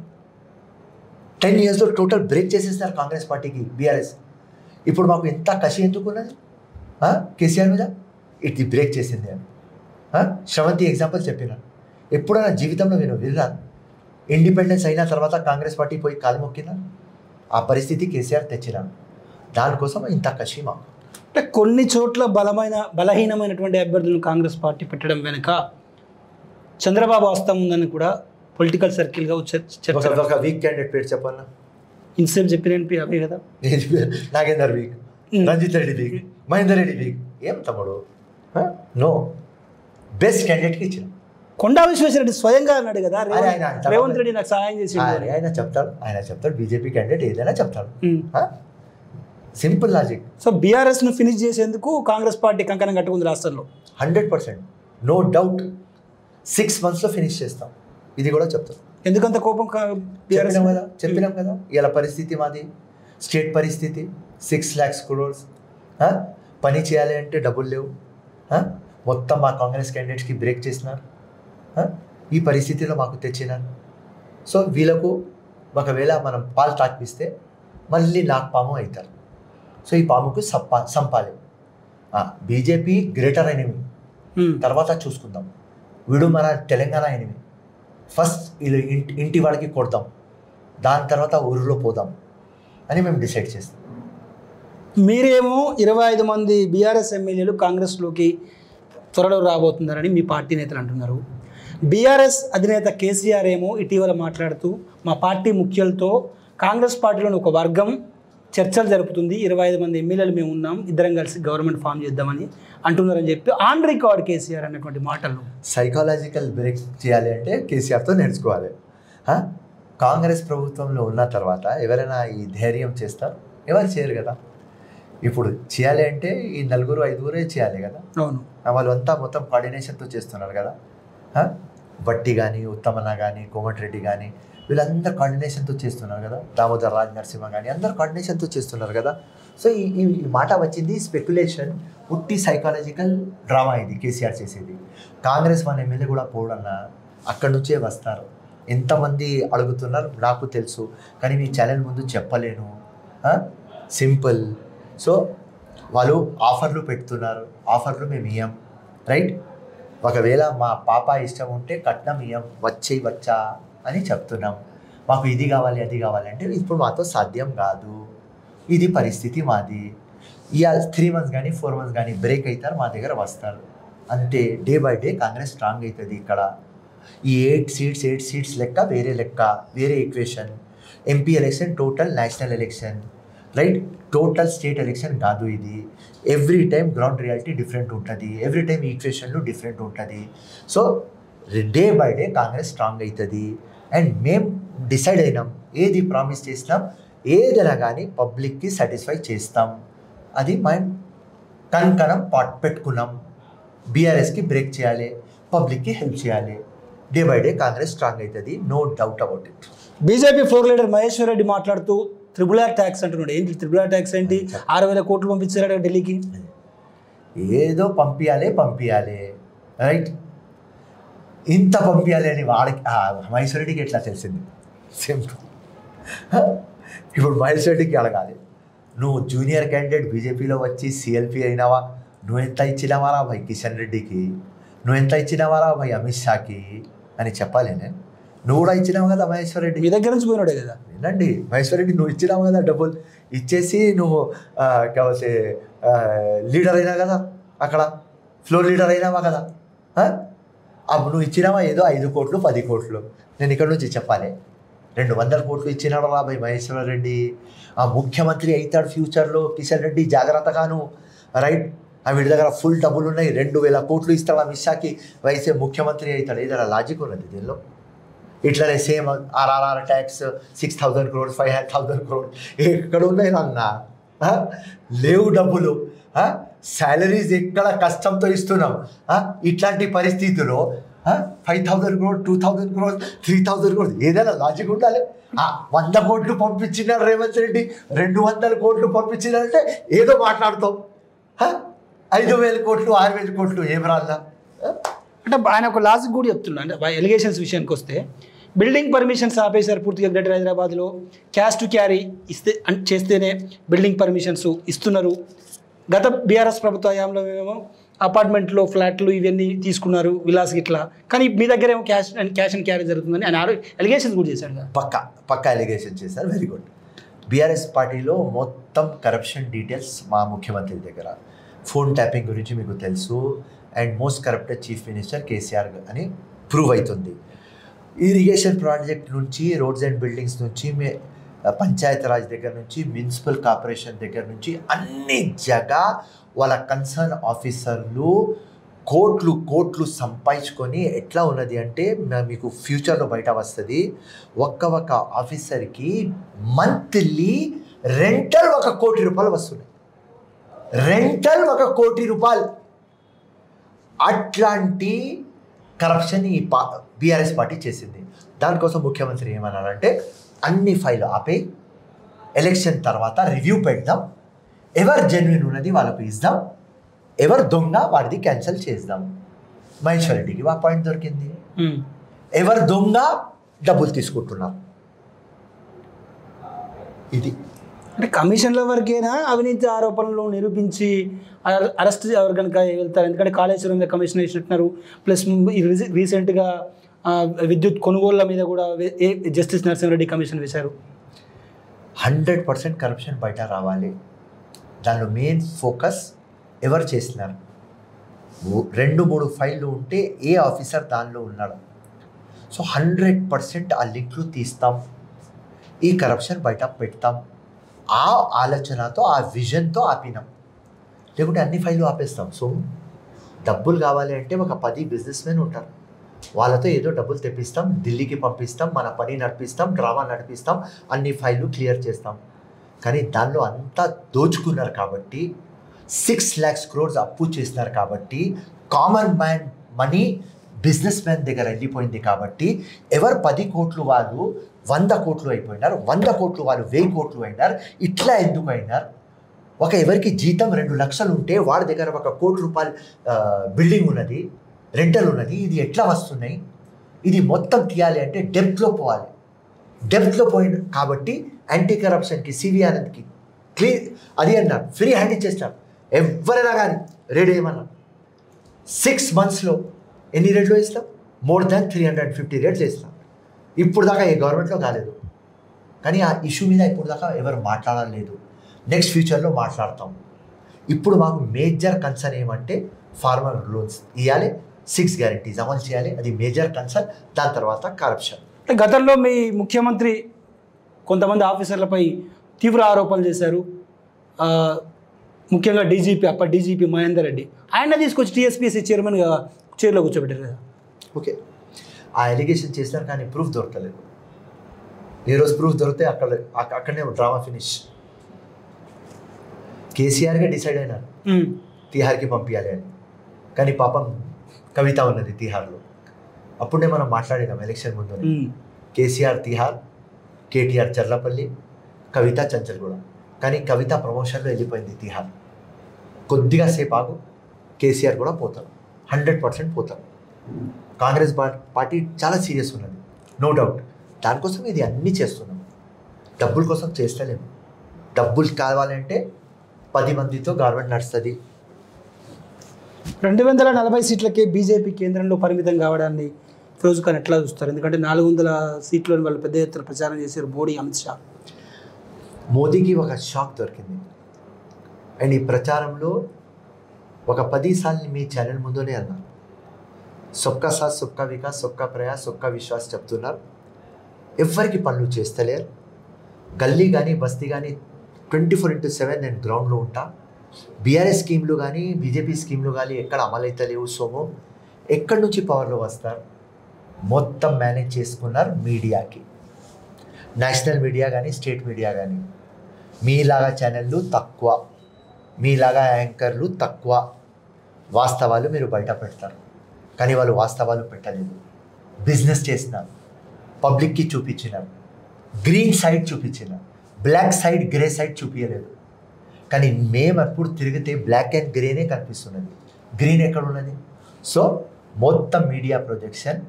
[SPEAKER 2] 10 yearsలో టోటల్ బ్రేక్ చేసేస్తారు కాంగ్రెస్ పార్టీకి బీఆర్ఎస్. ఇప్పుడు మాకు ఎంత కసి ఎందుకు ఉన్నది కేసీఆర్ మీద? ఇది బ్రేక్ చేసింది అని శ్రవంతి ఎగ్జాంపుల్ చెప్పినాను. ఎప్పుడైనా జీవితంలో నేను విన్నాను ఇండిపెండెన్స్ అయిన తర్వాత కాంగ్రెస్ పార్టీ పోయి కాలు మొక్కినా? ఆ పరిస్థితి కేసీఆర్ తెచ్చినాను. దానికోసం ఇంత కసి మాకు.
[SPEAKER 1] అంటే కొన్ని చోట్ల బలహీనమైనటువంటి అభ్యర్థులను కాంగ్రెస్ పార్టీ పెట్టడం వెనుక చంద్రబాబు హస్తం ఉందని కూడా పొలిటికల్ సర్కిల్గా
[SPEAKER 2] ఒక వీక్ క్యాండిడేట్ పేరు చెప్పన్నా.
[SPEAKER 1] ఇన్సేపు చెప్పిన అవే కదా.
[SPEAKER 2] Nagender weak, Ranjith Reddy weak, Mahender Reddy weak. ఏం తమ్ముడు? నో, బెస్ట్ క్యాండిడేట్కి ఇచ్చిన
[SPEAKER 1] కొండా విశ్వేశ్వరరెడ్డి స్వయంగా అన్నాడు కదా, రేవంత్ రెడ్డి నాకు సహాయం చేసి.
[SPEAKER 2] ఆయన చెప్తాడు బీజేపీ క్యాండిడేట్ ఏదైనా చెప్తాడు. Simple logic.
[SPEAKER 1] సో బీఆర్ఎస్ను ఫినిష్ చేసేందుకు కాంగ్రెస్ పార్టీ కంకణం కట్టుకుంది రాష్ట్రంలో.
[SPEAKER 2] 100%, నో డౌట్. 6 monthsలో ఫినిష్ చేస్తాం. ఇది కూడా చెప్తాం.
[SPEAKER 1] ఎందుకంత కోపం?
[SPEAKER 2] చెప్పినాం కదా ఇలా పరిస్థితి మాది, స్టేట్ పరిస్థితి. 6 lakhs crores పని చేయాలి అంటే డబ్బులు లేవు. మొత్తం మా కాంగ్రెస్ క్యాండిడేట్స్కి బ్రేక్ చేసినారు. ఈ పరిస్థితిలో మాకు తెచ్చినారు. సో వీళ్ళకు ఒకవేళ మనం పాలు తాకిపిస్తే మళ్ళీ నాకు పాము అవుతారు. సో ఈ పాముకు సంపాలి. బీజేపీ గ్రేటర్ ఎనిమి, తర్వాత చూసుకుందాం. వీడు మన తెలంగాణ ఎనిమి. ఫస్ట్ వీళ్ళు ఇంటి వాళ్ళకి కొడదాం, దాని తర్వాత ఊరిలో పోదాం అని మేము డిసైడ్ చేస్తాం.
[SPEAKER 1] మీరేమో 25 మంది బీఆర్ఎస్ ఎమ్మెల్యేలు కాంగ్రెస్లోకి త్వరలో రాబోతున్నారని మీ పార్టీ నేతలు అంటున్నారు. బీఆర్ఎస్ అధినేత కేసీఆర్ ఏమో ఇటీవల మాట్లాడుతూ మా పార్టీ ముఖ్యులతో కాంగ్రెస్ పార్టీలోని ఒక వర్గం చర్చలు జరుపుతుంది, 25 మంది ఎమ్మెల్యేలు మేము ఉన్నాం, ఇద్దరం కలిసి గవర్నమెంట్ ఫామ్ చేద్దామని అంటున్నారని చెప్పి ఆన్ రికార్డ్ కేసీఆర్ అన్నటువంటి మాటలు.
[SPEAKER 2] సైకాలజికల్ బ్రేక్ చేయాలి అంటే కేసీఆర్తో నేర్చుకోవాలి. కాంగ్రెస్ ప్రభుత్వంలో ఉన్న తర్వాత ఎవరైనా ఈ ధైర్యం చేస్తారు? ఎవరు చేయరు కదా. ఇప్పుడు చేయాలి అంటే ఈ 4-5 చేయాలి కదా.
[SPEAKER 1] అవును,
[SPEAKER 2] వాళ్ళంతా మొత్తం కోఆర్డినేషన్తో చేస్తున్నారు కదా. బట్టి కానీ, ఉత్తమన్న కానీ, కోమటిరెడ్డి కానీ, వీళ్ళందరూ కోఆర్డినేషన్తో చేస్తున్నారు కదా. దామోదర్ రాజ్ నరసింహ కానీ అందరూ కోఆర్డినేషన్తో చేస్తున్నారు కదా. సో ఈ మాట వచ్చింది స్పెక్యులేషన్. ఉట్టి సైకాలజికల్ డ్రామా ఇది కేసీఆర్ చేసేది. కాంగ్రెస్ మన ఎమ్మెల్యే కూడా పోవడన్నా అక్కడి నుంచే వస్తారు. ఎంతమంది అడుగుతున్నారు నాకు తెలుసు, కానీ మీ ఛానల్ ముందు చెప్పలేను. సింపుల్. సో వాళ్ళు ఆఫర్లు పెడుతున్నారు, ఆఫర్లు మేము ఇయ్యం, రైట్? ఒకవేళ మా పాప ఇష్టం ఉంటే కట్నం ఇయ్యం, వచ్చా అని చెప్తున్నాం. మాకు ఇది కావాలి అది కావాలి అంటే ఇప్పుడు మాతో సాధ్యం కాదు, ఇది పరిస్థితి మాది. ఇవాళ 3 months కానీ 4 months కానీ బ్రేక్ అవుతారు, మా దగ్గర వస్తారు అంతే. Day by day Congress strong అవుతుంది. ఇక్కడ ఈ 8 సీట్స్ లెక్క, వేరే equation. MP election total national election, right? Total state election కాదు ఇది. Every time ground reality different ఉంటుంది, ఎవ్రీ టైం ఈక్వేషన్లు డిఫరెంట్ ఉంటుంది. So day by day Congress strong అవుతుంది. అండ్ మేము డిసైడ్ అయినాం, ఏది ప్రామిస్ చేసినాం ఏదైనా కానీ పబ్లిక్కి సాటిస్ఫై చేస్తాం. అది మేము కంకణం పెట్టుకున్నాం. బీఆర్ఎస్కి బ్రేక్ చేయాలి, పబ్లిక్కి హెల్ప్ చేయాలి. Day by day Congress strong అవుతుంది, no doubt about it.
[SPEAKER 1] BJP floor leader Maheshwar Reddy మాట్లాడుతూ RRR ట్యాక్స్ అంటున్నాడు. ఏంటి RRR ట్యాక్స్ ఏంటి? 6,000 కోట్లు పంపించారట ఢిల్లీకి.
[SPEAKER 2] ఏదో పంపించాలి, రైట్? ఇంత పంపించాలి అని వాడికి మహేశ్వర్ రెడ్డికి ఎట్లా తెలిసింది? సింపుల్. ఇప్పుడు మహేశ్వర్ రెడ్డికి అడగాలి, నువ్వు జూనియర్ క్యాండిడేట్ బీజేపీలో వచ్చి CLP అయినావా, నువ్వు ఎంత ఇచ్చినావారా భయ్ కిషన్ రెడ్డికి, నువ్వు ఎంత ఇచ్చినావారా భయ్ అమిత్ షాకి అని చెప్పాలి. నేను నువ్వు కూడా ఇచ్చినావు కదా మహేశ్వర్ రెడ్డి,
[SPEAKER 1] మీ దగ్గర నుంచి పోయినాడే కదా.
[SPEAKER 2] వినండి, మహేశ్వర్ రెడ్డి నువ్వు ఇచ్చినావు కదా, డబ్బులు ఇచ్చేసి నువ్వు కావాల్సి లీడర్ అయినా కదా, అక్కడ ఫ్లోర్ లీడర్ అయినావా కదా. అప్పుడు నువ్వు ఇచ్చినావా ఏదో 5 కోట్లు 10 కోట్లు. నేను ఇక్కడ నుంచి చెప్పాలి, 200 కోట్లు ఇచ్చినాడు రా భయ్ మహేశ్వర్ రెడ్డి. ఆ ముఖ్యమంత్రి అవుతాడు ఫ్యూచర్లో కిషన్ రెడ్డి, జాగ్రత్తగాను, రైట్? వీడి దగ్గర ఫుల్ డబ్బులు ఉన్నాయి, 2,000 కోట్లు ఇస్తాడు అమిత్ షాకి, వైసే ముఖ్యమంత్రి అవుతాడు. ఏదైనా లాజిక్ ఉన్నది దీనిలో? ఇట్లనే same RRR tax 6,000 crores 5,000 crores ఎక్కడ ఉన్నాయి అన్న? లేవు డబ్బులు, శాలరీస్ ఎక్కడ కష్టంతో ఇస్తున్నాం. ఇట్లాంటి పరిస్థితుల్లో 5,000 crores 2,000 crores 3,000 crores ఏదైనా లాజిక్ ఉండాలి. 100 కోట్లు పంపించినారు రేవంత్ రెడ్డి, 200 కోట్లు పంపించినారంటే ఏదో మాట్లాడుతాం. 5,000 కోట్లు 6,000 కోట్లు ఏం రాదా?
[SPEAKER 1] అంటే ఆయన ఒక లాజిక్ కూడా చెప్తున్నా. అంటే ఎలిగేషన్స్ విషయానికి వస్తే బిల్డింగ్ పర్మిషన్స్ ఆపేశారు పూర్తిగా గ్రేటర్ హైదరాబాద్లో. క్యాష్ టు క్యారీ చేస్తేనే బిల్డింగ్ పర్మిషన్స్ ఇస్తున్నారు. గత బీఆర్ఎస్ ప్రభుత్వ హయాంలో ఏమో అపార్ట్మెంట్లో ఫ్లాట్లు ఇవన్నీ తీసుకున్నారు విలాస్ ఇట్లా, కానీ మీ దగ్గర ఏమో క్యాష్ అండ్ క్యారీ జరుగుతుందని ఆయన ఎలిగేషన్స్ కూడా చేశాడు కదా.
[SPEAKER 2] పక్కా ఎలిగేషన్ చేశారు. Very good. బీఆర్ఎస్ పార్టీలో మొత్తం కరప్షన్ డీటెయిల్స్ మా ముఖ్యమంత్రి దగ్గర. ఫోన్ ట్యాపింగ్ గురించి మీకు తెలుసు, and most corrupted chief minister KCR అని ప్రూవ్ అవుతుంది. ఇరిగేషన్ ప్రాజెక్ట్ నుంచి, రోడ్స్ అండ్ బిల్డింగ్స్ నుంచి, పంచాయత్ రాజ్ దగ్గర నుంచి, మున్సిపల్ కార్పొరేషన్ దగ్గర నుంచి అన్ని జగా వాళ్ళ కన్సర్న్ ఆఫీసర్లు కోట్లు సంపాదించుకొని ఎట్లా ఉన్నది అంటే మీకు ఫ్యూచర్లో బయట వస్తుంది. ఒక్క ఆఫీసర్కి మంత్లీ రెంటల్ 1 కోటి రూపాయలు వస్తున్నాయి. రెంటల్ 1 కోటి రూపాయలు. అట్లాంటి కరప్షన్ ఈ బీఆర్ఎస్ పార్టీ చేసింది. దానికోసం ముఖ్యమంత్రి ఏమన్నారంటే అన్ని ఫైల్ ఆపే, ఎలక్షన్ తర్వాత రివ్యూ పెడదాం, ఎవరు జెన్యున్ ఉన్నది వాళ్ళకు ఇద్దాం, ఎవరు దొంగ వాడిది క్యాన్సిల్ చేద్దాం. మహేశ్వర్ రెడ్డికి ఆ పాయింట్ దొరికింది. ఎవరు దొంగ డబ్బులు తీసుకుంటున్నారు. ఇది
[SPEAKER 1] అంటే కమిషన్ల వరకైనా అవినీతి ఆరోపణలు నిరూపించి అరెస్ట్ ఎవరు కనుక వెళ్తారు. ఎందుకంటే కాళేశ్వరం మీద కమిషన్ వేసినట్టున్నారు. ప్లస్ రీసెంట్గా విద్యుత్ కొనుగోళ్ల మీద కూడా జస్టిస్ నరసింహారెడ్డి కమిషన్ వేశారు.
[SPEAKER 2] 100% కరప్షన్ బయట రావాలి. దానిలో మెయిన్ ఫోకస్ ఎవరు చేసినారు. 2-3 ఫైళ్ళు ఉంటే ఏ ఆఫీసర్ దానిలో ఉన్నాడు. సో 100% ఆ లింక్లు తీస్తాం, ఈ కరప్షన్ బయట పెడతాం. ఆ ఆలోచనతో, ఆ విజన్తో ఆపినాం. లేకుంటే అన్ని ఫైళ్ళు ఆపేస్తాం. సో డబ్బులు కావాలి అంటే ఒక 10 బిజినెస్ మెన్ ఉంటారు, వాళ్ళతో ఏదో డబ్బులు తెప్పిస్తాం, ఢిల్లీకి పంపిస్తాం, మన పని నడిపిస్తాం, డ్రామా నడిపిస్తాం, అన్ని ఫైళ్ళు క్లియర్ చేస్తాం. కానీ దానిలో అంతా దోచుకున్నారు కాబట్టి 6 lakhs crores అప్పు చేసినారు కాబట్టి common man money business man దగ్గర వెళ్ళిపోయింది కాబట్టి ఎవరు 10 కోట్లు వాళ్ళు 100 కోట్లు అయిపోయినారు, 100 కోట్లు వాళ్ళు 1000 కోట్లు అయినారు. ఇట్లా ఎందుకు అయినారు? ఎవరికి జీతం 2 లక్షలు ఉంటే వాడి దగ్గర 1 కోటి రూపాయలు బిల్డింగ్ ఉన్నది, రెంటల్ ఉన్నది, ఇది ఎట్లా వస్తున్నాయి? ఇది మొత్తం తీయాలి అంటే డెప్త్లో పోవాలి. డెప్త్లో పోయింది కాబట్టి యాంటీ కరప్షన్కి సివి ఆనంద్కి అది అన్నారు, ఫ్రీ హ్యాండ్ ఇచ్చేస్తారు. ఎవరైనా కానీ రెడీ ఏమన్నా 6 monthsలో ఎన్ని రేట్లు ఇస్తాం? మోర్ దాన్ 350 రేట్లు ఇస్తాం. ఇప్పుడు దాకా ఏ గవర్నమెంట్లో కాలేదు. కానీ ఆ ఇష్యూ మీద ఇప్పుడు దాకా ఎవరు మాట్లాడలేదు. నెక్స్ట్ ఫ్యూచర్లో మాట్లాడతాం. ఇప్పుడు మాకు మేజర్ కన్సర్న్ ఏమంటే ఫార్మర్ లోన్స్ ఇవ్వాలి, 6 గ్యారెంటీస్ అమలు చేయాలి. అది మేజర్ కన్సర్న్. దాని తర్వాత కరప్షన్.
[SPEAKER 1] గతంలో మీ ముఖ్యమంత్రి కొంతమంది ఆఫీసర్లపై తీవ్ర ఆరోపణలు చేశారు. ముఖ్యంగా అప్పటి డీజీపీ మహేందర్ రెడ్డి ఆయన తీసుకొచ్చి టీఎస్పీఎస్సీ చైర్మన్గా చైర్లో కూర్చోబెట్టారు కదా.
[SPEAKER 2] ఓకే, ఆ ఎలిగేషన్ చేశారు కానీ ప్రూఫ్ దొరకలేదు. ఈరోజు ప్రూఫ్ దొరికితే అక్కడనే డ్రామా ఫినిష్. కేసీఆర్గా డిసైడ్ అయినారు తిహార్కి పంపించాలి అని. కానీ పాపం కవిత ఉన్నది తిహార్లో. అప్పుడే మనం మాట్లాడినాం ఎలక్షన్ ముందునే. కేసీఆర్ తిహార్, కేటీఆర్ చర్లపల్లి, కవిత చంచల్గూడ. కానీ కవిత ప్రమోషన్లో వెళ్ళిపోయింది తిహార్. కొద్దిగా సేపు ఆగు, కేసీఆర్ కూడా పోతారు, 100% పోతారు. కాంగ్రెస్ పార్టీ చాలా సీరియస్ ఉన్నది, నో డౌట్. దానికోసం ఇది అన్నీ చేస్తున్నాం. డబ్బుల కోసం చేస్తలేము. డబ్బులు కావాలంటే 10 మందితో గవర్నమెంట్ నడుస్తుంది.
[SPEAKER 1] 240 సీట్లకే బీజేపీ కేంద్రంలో పరిమితం కావడాన్ని ఫిరోజ్ ఖాన్ ఎట్లా చూస్తారు? ఎందుకంటే 400 సీట్లను వాళ్ళు పెద్ద ఎత్తున ప్రచారం చేశారు మోడీ, అమిత్ షా.
[SPEAKER 2] మోదీకి ఒక షాక్ దొరికింది. అండ్ ఈ ప్రచారంలో ఒక 10 సార్లు మీ ఛానల్ ముందునే అన్నారు, సబ్కా సాత్ సబ్కా వికాస్, సబ్కా ప్రయాస్, సబ్కా విశ్వాస్ చెప్తున్నారు. ఎవరికి పనులు చేస్తలేరు. గల్లీ కానీ బస్తీ కానీ 24/7 నేను గ్రౌండ్లో ఉంటా. బీఆర్ఎస్ స్కీమ్లు కానీ బీజేపీ స్కీమ్లు కానీ ఎక్కడ అమలైతే లేవు. సోమో ఎక్కడి నుంచి పవర్లో వస్తారు? మొత్తం మేనేజ్ చేసుకున్నారు మీడియాకి. నేషనల్ మీడియా కానీ స్టేట్ మీడియా కానీ. మీలాగా ఛానళ్ళు తక్కువ, మీలాగా యాంకర్లు తక్కువ. వాస్తవాలు మీరు బయట పెడతారు, కానీ వాళ్ళు వాస్తవాలు పెట్టలేదు. బిజినెస్ చేసినారు, పబ్లిక్కి చూపించినారు, గ్రీన్ సైడ్ చూపించినారు, బ్లాక్ సైడ్ గ్రే సైడ్ చూపించలేదు. కానీ మేము ఎప్పుడు తిరిగితే బ్లాక్ అండ్ గ్రేనే కనిపిస్తున్నది, గ్రీన్ ఎక్కడ ఉన్నది? సో మొత్తం మీడియా ప్రొజెక్షన్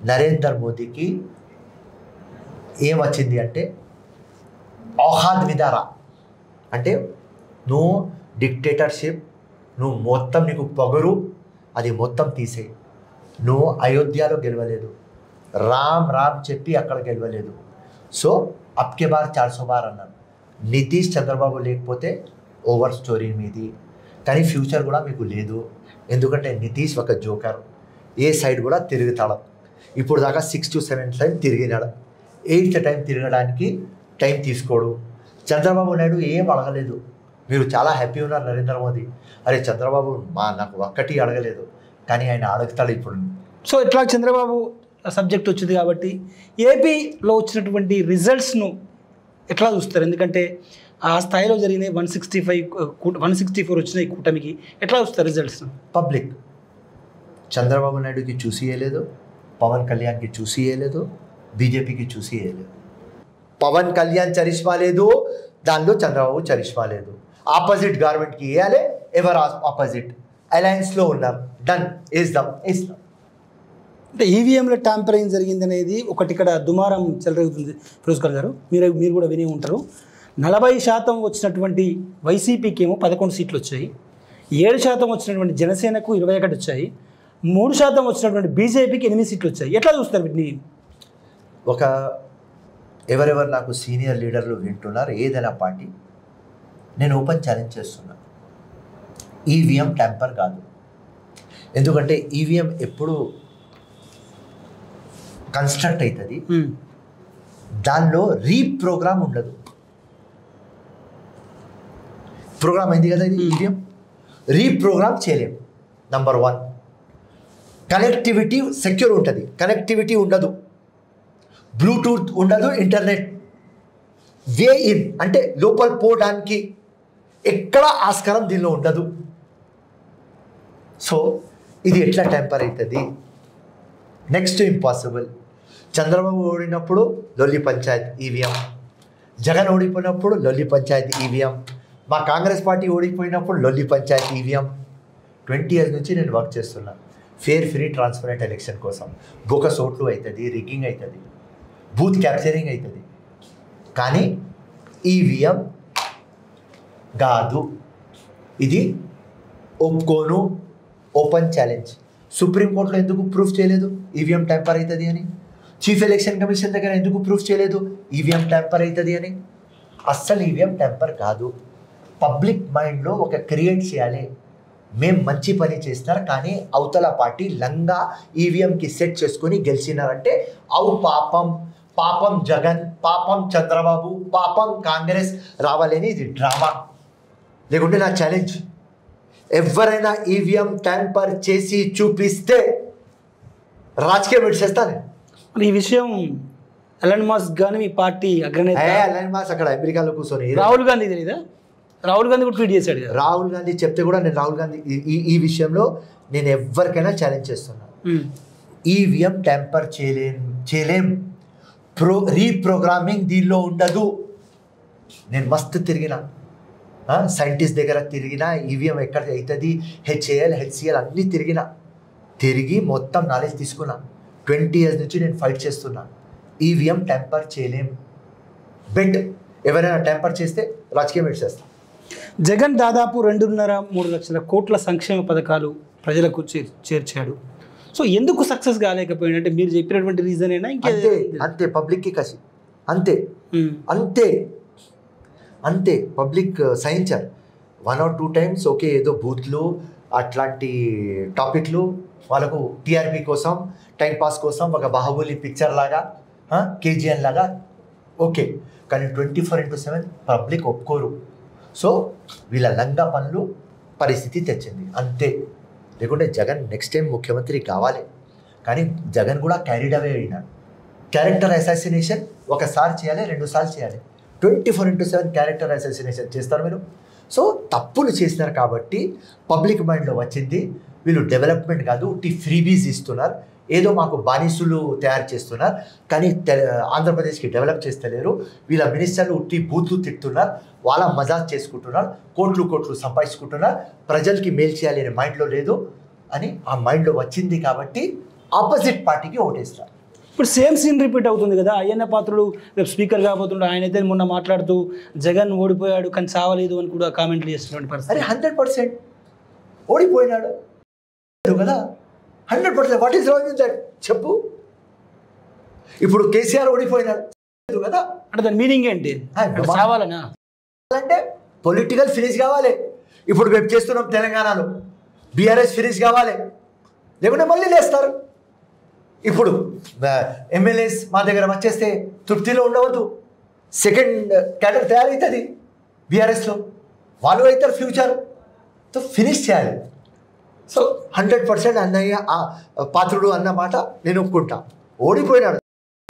[SPEAKER 2] నరేంద్ర మోదీకి ఏమొచ్చింది అంటే ఔహాద్ విదారా. అంటే నువ్వు డిక్టేటర్షిప్, నువ్వు మొత్తం నీకు పొగరు, అది మొత్తం తీసేయి. నువ్వు అయోధ్యలో గెలవలేదు, రామ్ రామ్ చెప్పి అక్కడ గెలవలేదు. సో అప్కే బార్ 400 బార్ అన్నాను. నితీష్ చంద్రబాబు లేకపోతే ఓవర్ స్టోరీ మీది. కానీ ఫ్యూచర్ కూడా మీకు లేదు. ఎందుకంటే నితీష్ ఒక జోకర్, ఏ సైడ్ కూడా తిరుగుతాడు. ఇప్పుడు దాకా 6 to 7 టైం తిరిగినాడు. 8th టైం తిరగడానికి టైం తీసుకోడు. చంద్రబాబు నాయుడు ఏం అడగలేదు. మీరు చాలా హ్యాపీ ఉన్నారు నరేంద్ర మోదీ, అరే చంద్రబాబు నాకు ఒక్కటి అడగలేదు, కానీ ఆయన అడుగుతాడు ఇప్పుడు.
[SPEAKER 1] సో ఇట్లా చంద్రబాబు సబ్జెక్ట్ వచ్చింది కాబట్టి ఏపీలో వచ్చినటువంటి రిజల్ట్స్ను ఎట్లా చూస్తారు? ఎందుకంటే ఆ స్థాయిలో జరిగిన 164 వచ్చినాయి కూటమికి. ఎట్లా చూస్తారు రిజల్ట్స్ను?
[SPEAKER 2] పబ్లిక్ చంద్రబాబు నాయుడుకి చూసి వేయలేదు, పవన్ కళ్యాణ్కి చూసి వేయలేదు, బీజేపీకి చూసి వేయలేదు. పవన్ కళ్యాణ్ చరిష్మా లేదు, దానిలో చంద్రబాబు చరిష్మా లేదు. ఆపోజిట్ గవర్నమెంట్కి వేయాలి, ఎవరు ఆపోజిట్ అలయన్స్లో ఉన్నాం, డన్, వేద్దాం.
[SPEAKER 1] అంటే ఈవీఎంలో ట్యాంపరింగ్ జరిగింది అనేది ఒకటి ఇక్కడ దుమారం చెలరేగుతుంది. ఫిరోజ్ ఖాన్ గారు, మీరు కూడా విని ఉంటారు. 40% వచ్చినటువంటి వైసీపీకి ఏమో 11 సీట్లు వచ్చాయి, 7% వచ్చినటువంటి జనసేనకు 21 వచ్చాయి, 3% వచ్చినటువంటి బీజేపీకి 8 సీట్లు వచ్చాయి. ఎట్లా చూస్తారు వీటిని?
[SPEAKER 2] ఎవరెవరు నాకు సీనియర్ లీడర్లు వింటున్నారు, ఏదైనా పార్టీ, నేను ఓపెన్ ఛాలెంజ్ చేస్తున్నా, ఈవీఎం ట్యాంపర్ కాదు. ఎందుకంటే ఈవీఎం ఎప్పుడు కన్స్ట్రక్ట్ అవుతుంది, దానిలో రీప్రోగ్రామ్ ఉండదు. ప్రోగ్రామ్ అయింది కదా ఇది ఈవీఎం, రీప్రోగ్రామ్ చేయలేము. నంబర్ 1, కనెక్టివిటీ సెక్యూర్ ఉంటుంది, కనెక్టివిటీ ఉండదు, బ్లూటూత్ ఉండదు, ఇంటర్నెట్ వే ఇన్ అంటే లోపల పోవడానికి ఎక్కడ ఆస్కారం దీనిలో ఉండదు. సో ఇది ఎట్లా టెంపర్ అవుతుంది? Next impossible. చంద్రబాబు ఓడినప్పుడు లొల్లి పంచాయత్ ఈవీఎం, జగన్ ఓడిపోయినప్పుడు లొల్లి పంచాయత్ ఈవీఎం, మా కాంగ్రెస్ పార్టీ ఓడిపోయినప్పుడు లొల్లి పంచాయతీ ఈవీఎం 20 years నుంచి నేను వర్క్ చేస్తున్నా ఫేర్ ఫ్రీ ట్రాన్స్పరెంట్ ఎలక్షన్ కోసం. బోకస్ ఓట్లు అవుతుంది, రిగ్గింగ్ అవుతుంది, బూత్ క్యాప్చరింగ్ అవుతుంది, కానీ ఈవీఎం కాదు. ఇది ఒప్పుకోను, ఓపెన్ ఛాలెంజ్. సుప్రీంకోర్టులో ఎందుకు ప్రూఫ్ చేయలేదు ఈవీఎం ట్యాంపర్ అవుతుంది అని? చీఫ్ ఎలక్షన్ కమిషన్ దగ్గర ఎందుకు ప్రూఫ్ చేయలేదు ఈవీఎం ట్యాంపర్ అవుతుంది అని? అస్సలు ఈవీఎం ట్యాంపర్ కాదు. పబ్లిక్ మైండ్లో ఒక క్రియేట్ చేయాలి, మేము మంచి పని చేస్తున్నారు కానీ అవతల పార్టీ లంగా ఈవీఎంకి సెట్ చేసుకొని గెలిచినారంటే అవు పాపం, పాపం జగన్, పాపం చంద్రబాబు, పాపం కాంగ్రెస్ రావాలని ఇది డ్రామా. లేకుంటే నా ఛాలెంజ్, ఎవరైనా ఈవీఎం ట్యాంపర్ చేసి చూపిస్తే రాజకీయం విడిచేస్తాను.
[SPEAKER 1] మరి ఈ విషయం ఎలన్ మస్క్ కానీ మీ పార్టీ అగ్రనేత
[SPEAKER 2] ఎలన్ మస్క్ అక్కడ అమెరికాలో కూర్చొని
[SPEAKER 1] రాహుల్ గాంధీ తెలీదా? రాహుల్ గాంధీ కూడా ట్వీట్ చేశాడు కదా.
[SPEAKER 2] రాహుల్ గాంధీ చెప్తే కూడా నేను రాహుల్ గాంధీ ఈ విషయంలో నేను ఎవరికైనా ఛాలెంజ్ చేస్తున్నాను. ఈవీఎం ట్యాంపర్ చేయలేం, రీప్రోగ్రామింగ్ దీనిలో ఉండదు. నేను మస్తు తిరిగిన, సైంటిస్ట్ దగ్గర తిరిగిన, ఈవీఎం ఎక్కడ అవుతుంది, హెచ్ఏఎల్ హెచ్సిఎల్ అన్నీ తిరిగి మొత్తం నాలెడ్జ్ తీసుకున్నా. 20 years నుంచి నేను ఫైట్ చేస్తున్నా. ఈవీఎం ట్యాంపర్ చేయలేం. బెట్ ఎవరైనా ట్యాంపర్ చేస్తే రాజకీయం చేస్తాం.
[SPEAKER 1] జగన్ దాదాపు 2.5-3 లక్షల కోట్ల సంక్షేమ పథకాలు ప్రజలకు చేర్చాడు. సో ఎందుకు సక్సెస్ కాలేకపోయినట్టే మీరు చెప్పినటువంటి రీజన్ అయినా
[SPEAKER 2] అంతే పబ్లిక్కి కసి, అంతే పబ్లిక్ సహించారు. 1 or 2 times ఓకే, ఏదో బూత్లు అట్లాంటి టాపిక్లు వాళ్ళకు టీఆర్పీ కోసం, టైంపాస్ కోసం, ఒక బాహుబలి పిక్చర్ లాగా, కేజీఎన్ లాగా ఓకే, కానీ 24/7 పబ్లిక్ ఒప్పుకోరు. సో వీళ్ళ లంగా పనులు పరిస్థితి తెచ్చింది అంతే. లేకుంటే జగన్ నెక్స్ట్ టైం ముఖ్యమంత్రి కావాలి, కానీ జగన్ కూడా క్యారీడ్ అవే అయినాడు. క్యారెక్టర్ అసాసినేషన్ ఒకసారి చేయాలి, 2 సార్లు చేయాలి. 24/7 క్యారెక్టర్ అసాసినేషన్ చేస్తారు మీరు. సో తప్పులు చేసినారు కాబట్టి పబ్లిక్ మైండ్లో వచ్చింది వీళ్ళు డెవలప్మెంట్ కాదు, ఫ్రీబీస్ ఇస్తున్నారు, ఏదో మాకు బానిసులు తయారు చేస్తున్నారు, కానీ ఆంధ్రప్రదేశ్కి డెవలప్ చేస్తలేరు, వీళ్ళ మినిస్టర్లు ఉట్టి బూత్లు తిట్టున్నారు, వాళ్ళ మజాక్ చేసుకుంటున్నారు, కోట్లు సంపాదించుకుంటున్నారు, ప్రజలకి మేలు చేయాలి అనే మైండ్లో లేదు అని ఆ మైండ్లో వచ్చింది కాబట్టి ఆపోజిట్ పార్టీకి ఓటేస్తారు.
[SPEAKER 1] ఇప్పుడు సేమ్ సీన్ రిపీట్ అవుతుంది కదా. అయ్యన్న పాత్రుడు రేపు స్పీకర్ కాబోతుండే, ఆయన అయితే మొన్న మాట్లాడుతూ జగన్ ఓడిపోయాడు కానీ చావలేదు అని కూడా కామెంట్లు చేస్తున్నటువంటి పరిస్థితి.
[SPEAKER 2] అరే 100% ఓడిపోయినాడు కదా, 100%. What is wrong with that చెప్పు. ఇప్పుడు కేసీఆర్ ఓడిపోయినాడు కదా,
[SPEAKER 1] అంటే దాని మీనింగ్ ఏంటి? చావాలనా
[SPEAKER 2] అంటే పొలిటికల్ ఫినిష్ కావాలి. ఇప్పుడు మేము చేస్తున్నాం తెలంగాణలో, బీఆర్ఎస్ ఫినిష్ కావాలి, లేకుంటే మళ్ళీ లేస్తారు. ఇప్పుడు ఎమ్మెల్యేస్ మా దగ్గర వచ్చేస్తే తృప్తిలో ఉండవద్దు, సెకండ్ క్యాడర్ తయారవుతుంది బీఆర్ఎస్లో, వాళ్ళు అవుతారు ఫ్యూచర్తో ఫినిష్ చేయాలి. సో 100% అన్నయ్య పాత్రుడు అన్న మాట నేను ఒప్పుకుంటా. ఓడిపోయినాడు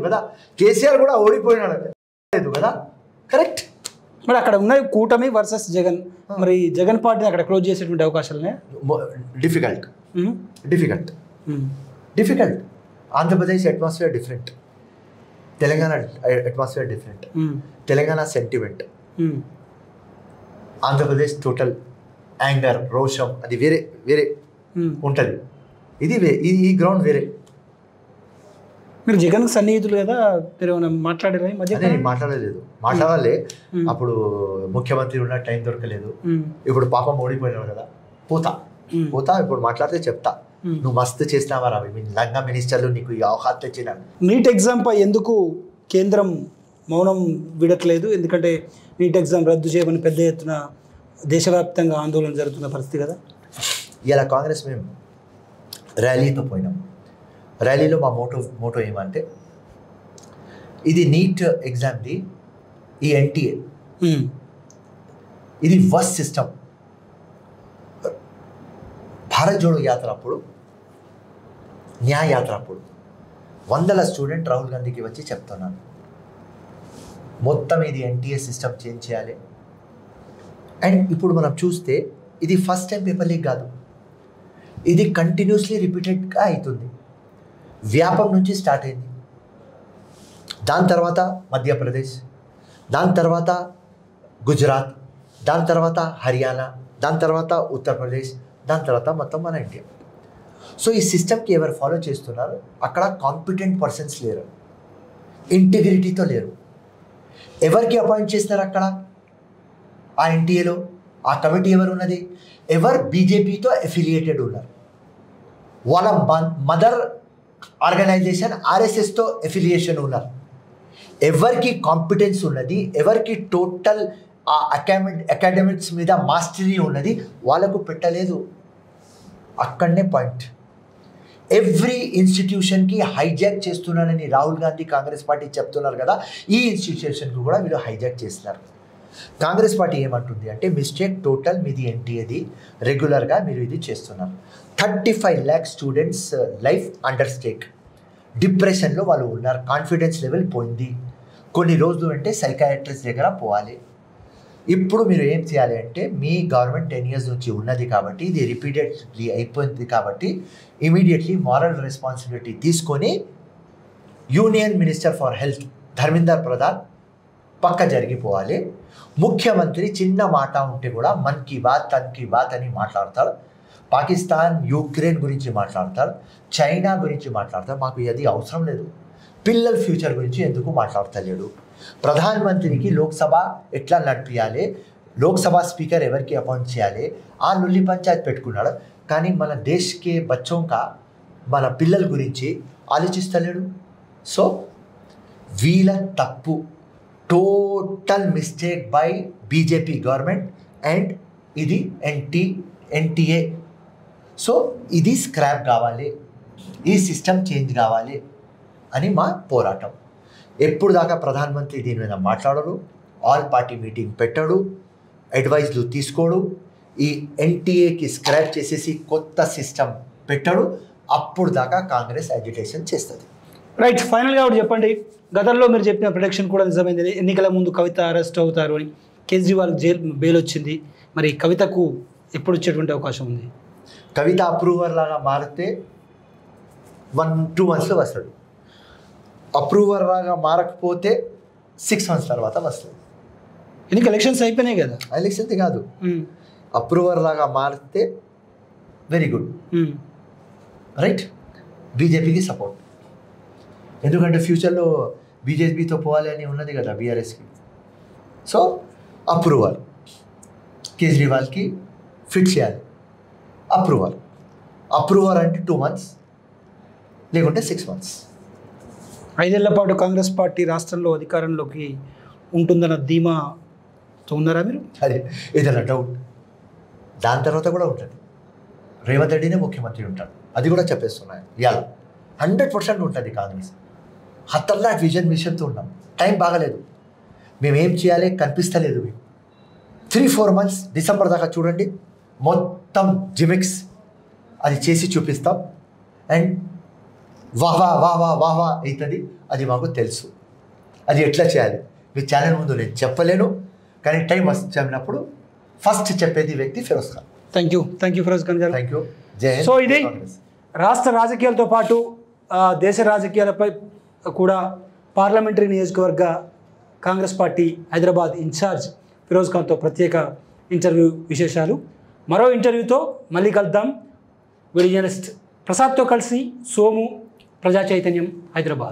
[SPEAKER 2] కదా, కేసీఆర్ కూడా ఓడిపోయినాడు కదా, కరెక్ట్.
[SPEAKER 1] మరి అక్కడ ఉన్నాయి కూటమి వర్సెస్ జగన్, మరి జగన్ పార్టీని అక్కడ క్లోజ్ చేసేటువంటి అవకాశాలనే
[SPEAKER 2] difficult. Andhra Pradesh atmosphere different, Telangana atmosphere different. Telangana sentiment, Andhra Pradesh total anger, రోషం, అది వేరే ఉంటుంది. ఇది ఈ గ్రౌండ్ వేరే.
[SPEAKER 1] మీరు జగన్ సన్నిహితులు కదా, మీరు మాట్లాడారా ఈ మధ్య?
[SPEAKER 2] మాట్లాడాలి. అప్పుడు ముఖ్యమంత్రి ఉన్న టైం దొరకలేదు. ఇప్పుడు పాపం ఓడిపోయినాడు కదా, పోతా ఇప్పుడు మాట్లాడితే చెప్తా, నువ్వు మస్తు చేసినావా రావి, లంగా మినిస్టర్లు నీకు ఈ అవకాశం తెచ్చినాను.
[SPEAKER 1] నీట్ ఎగ్జామ్ పై ఎందుకు కేంద్రం మౌనం విడట్లేదు? ఎందుకంటే నీట్ ఎగ్జామ్ రద్దు చేయమని పెద్ద ఎత్తున దేశవ్యాప్తంగా ఆందోళన జరుగుతున్న పరిస్థితి కదా.
[SPEAKER 2] ఇలా కాంగ్రెస్ మేము ర్యాలీతో పోయినాం. ర్యాలీలో మా మోటో ఏమంటే, ఇది నీట్ ఎగ్జామ్ది, ఈ ఎన్టీఏ ఇది వర్స్ట్ సిస్టమ్. భారత్ జోడో యాత్ర అప్పుడు, న్యాయ యాత్ర అప్పుడు 100 స్టూడెంట్ రాహుల్ గాంధీకి వచ్చి చెప్తున్నాను, మొత్తం ఇది ఎన్టీఏ సిస్టమ్ చేంజ్ చేయాలి. అండ్ ఇప్పుడు మనం చూస్తే ఇది ఫస్ట్ టైం పేపర్ లీక్ కాదు, ఇది కంటిన్యూస్లీ రిపీటెడ్గా అవుతుంది. వ్యాపం నుంచి స్టార్ట్ అయింది, దాని తర్వాత మధ్యప్రదేశ్, దాని తర్వాత గుజరాత్, దాని తర్వాత హర్యానా, దాని తర్వాత ఉత్తరప్రదేశ్, దాని తర్వాత మొత్తం మన ఇండియా. సో ఈ సిస్టమ్కి ఎవరు ఫాలో చేస్తున్నారు, అక్కడ కాంపిటెంట్ పర్సన్స్ లేరు, ఇంటిగ్రిటీతో లేరు. ఎవరికి అపాయింట్ చేస్తారు అక్కడ ఆ ఎన్టీఏలో? ఆ కమిటీ ఎవరు ఉన్నది? ఎవరు బీజేపీతో అఫిలియేటెడ్ ఉన్నారు, వాళ్ళ మదర్ ఆర్గనైజేషన్ ఆర్ఎస్ఎస్తో అఫిలియేషన్ ఉన్నారు. ఎవరికి కాంపిటెన్స్ ఉన్నది, ఎవరికి టోటల్ ఆ అకాడమిక్స్ మీద మాస్టరీ ఉన్నది, వాళ్ళకు పెట్టలేదు. అక్కడనే పాయింట్. ఎవ్రీ ఇన్స్టిట్యూషన్కి హైజాక్ చేస్తున్నానని రాహుల్ గాంధీ కాంగ్రెస్ పార్టీ చెప్తున్నారు కదా, ఈ ఇన్స్టిట్యూషన్కి కూడా వీళ్ళు హైజాక్ చేస్తున్నారు. కాంగ్రెస్ పార్టీ ఏమంటుంది అంటే, మిస్టేక్ టోటల్ మీది ఎన్టీఏది, రెగ్యులర్గా మీరు ఇది చేస్తున్నారు. 35 lakh students life under stake. డిప్రెషన్లో వాళ్ళు ఉన్నారు, కాన్ఫిడెన్స్ లెవెల్ పోయింది. కొన్ని రోజులు అంటే సైకాట్రిస్ట్ దగ్గర పోవాలి. ఇప్పుడు మీరు ఏం చేయాలి అంటే, మీ గవర్నమెంట్ 10 years నుంచి ఉన్నది కాబట్టి, ఇది రిపీటెడ్లీ అయిపోయింది కాబట్టి, ఇమీడియట్లీ మారల్ రెస్పాన్సిబిలిటీ తీసుకొని union minister for health Dharmender Pradhan పక్క జరిగిపోవాలి. ముఖ్యమంత్రి చిన్న మాట ఉంటే కూడా మన్ కీ బాత్, తన్ కీ బాత్ అని మాట్లాడతాడు. పాకిస్తాన్, యుక్రెయిన్ గురించి మాట్లాడతారు, చైనా గురించి మాట్లాడతారు. మాకు ఇది అవసరం లేదు. పిల్లల ఫ్యూచర్ గురించి ఎందుకు మాట్లాడతలేడు? ప్రధానమంత్రికి లోక్సభ ఎట్లా నడిపించాలి, లోక్సభ స్పీకర్ ఎవరికి అపాయింట్ చేయాలి, ఆ నుల్లి పంచాయత్ పెట్టుకున్నాడు. కానీ మన దేశ్కే బచ్చోంకా, మన పిల్లల గురించి ఆలోచిస్తలేడు. సో వీళ్ళ తప్పు, total mistake by BJP government and ఇది ఎన్టీఏ. సో ఇది స్క్రాప్ కావాలి, ఈ సిస్టమ్ చేంజ్ కావాలి అని మా పోరాటం. ఎప్పుడు దాకా ప్రధానమంత్రి దీని మీద మాట్లాడరు, ఆల్ పార్టీ మీటింగ్ పెట్టడు, అడ్వైజ్లు తీసుకోడు, ఈ ఎన్టీఏకి స్క్రాప్ చేసేసి కొత్త సిస్టమ్ పెట్టడు, అప్పుడు దాకా కాంగ్రెస్ అజిటేషన్ చేస్తుంది.
[SPEAKER 1] రైట్, ఫైనల్గా ఒకటి చెప్పండి. గతంలో మీరు చెప్పిన ప్రొడక్షన్ కూడా నిజమైంది, ఎన్నికల ముందు కవిత అరెస్ట్ అవుతారు అని. కేజ్రీవాల్ బెయిల్ వచ్చింది. మరి కవితకు ఎప్పుడు వచ్చేటువంటి అవకాశం ఉంది?
[SPEAKER 2] కవిత అప్రూవర్ లాగా మారితే 1-2 monthsలో వస్తాడు. అప్రూవర్ లాగా మారకపోతే 6 months తర్వాత వస్తుంది.
[SPEAKER 1] ఎందుకు ఎలక్షన్స్ అయిపోయినాయి కదా?
[SPEAKER 2] ఎలక్షన్స్ కాదు, అప్రూవర్ లాగా మారితే వెరీ గుడ్, రైట్. బీజేపీకి సపోర్ట్, ఎందుకంటే ఫ్యూచర్లో బీజేపీతో పోవాలి అని ఉన్నది కదా బీఆర్ఎస్కి. సో అప్రూవల్ కేజ్రీవాల్కి ఫిట్ చేయాలి. అప్రూవర్ అంటే 2 months, లేకుంటే 6 months.
[SPEAKER 1] 5 ఏళ్ల పాటు కాంగ్రెస్ పార్టీ రాష్ట్రంలో అధికారంలోకి ఉంటుందన్న ధీమాతో ఉన్నారా మీరు?
[SPEAKER 2] అదే ఏదైనా డౌట్, దాని తర్వాత కూడా ఉంటుంది. రేవంత్ రెడ్డినే ముఖ్యమంత్రి ఉంటాడు, అది కూడా చెప్పేస్తున్నాయి. ఇవాళ 100% ఉంటుంది కాంగ్రెస్. హత్తల్లా విజన్ మిషన్తో ఉన్నాం. టైం బాగలేదు, మేమేం చేయాలి కనిపిస్తలేదు మీకు. 3-4 months డిసెంబర్ దాకా చూడండి, మొత్తం జిమిక్స్ అది చేసి చూపిస్తాం. అండ్ వాహ్ అవుతుంది, అది మాకు తెలుసు. అది ఎట్లా చేయాలి మీ ఛానల్ ముందు నేను చెప్పలేను, కానీ టైం వచ్చినప్పుడు ఫస్ట్ చెప్పేది వ్యక్తి ఫిరోజ్ ఖాన్.
[SPEAKER 1] థ్యాంక్ యూ ఫిరోజ్ ఖాన్ గారు.
[SPEAKER 2] Thank you. జై హింద్.
[SPEAKER 1] సో ఇది రాష్ట్ర రాజకీయాలతో పాటు దేశ రాజకీయాలపై కూడా పార్లమెంటరీ నియోజకవర్గ కాంగ్రెస్ పార్టీ హైదరాబాద్ ఇన్ఛార్జ్ ఫిరోజ్ ఖాన్తో ప్రత్యేక ఇంటర్వ్యూ విశేషాలు. మరో ఇంటర్వ్యూతో మళ్ళీ కలుద్దాం. వీడియో జర్నలిస్ట్ ప్రసాద్తో కలిసి సోము, ప్రజా చైతన్యం, హైదరాబాద్.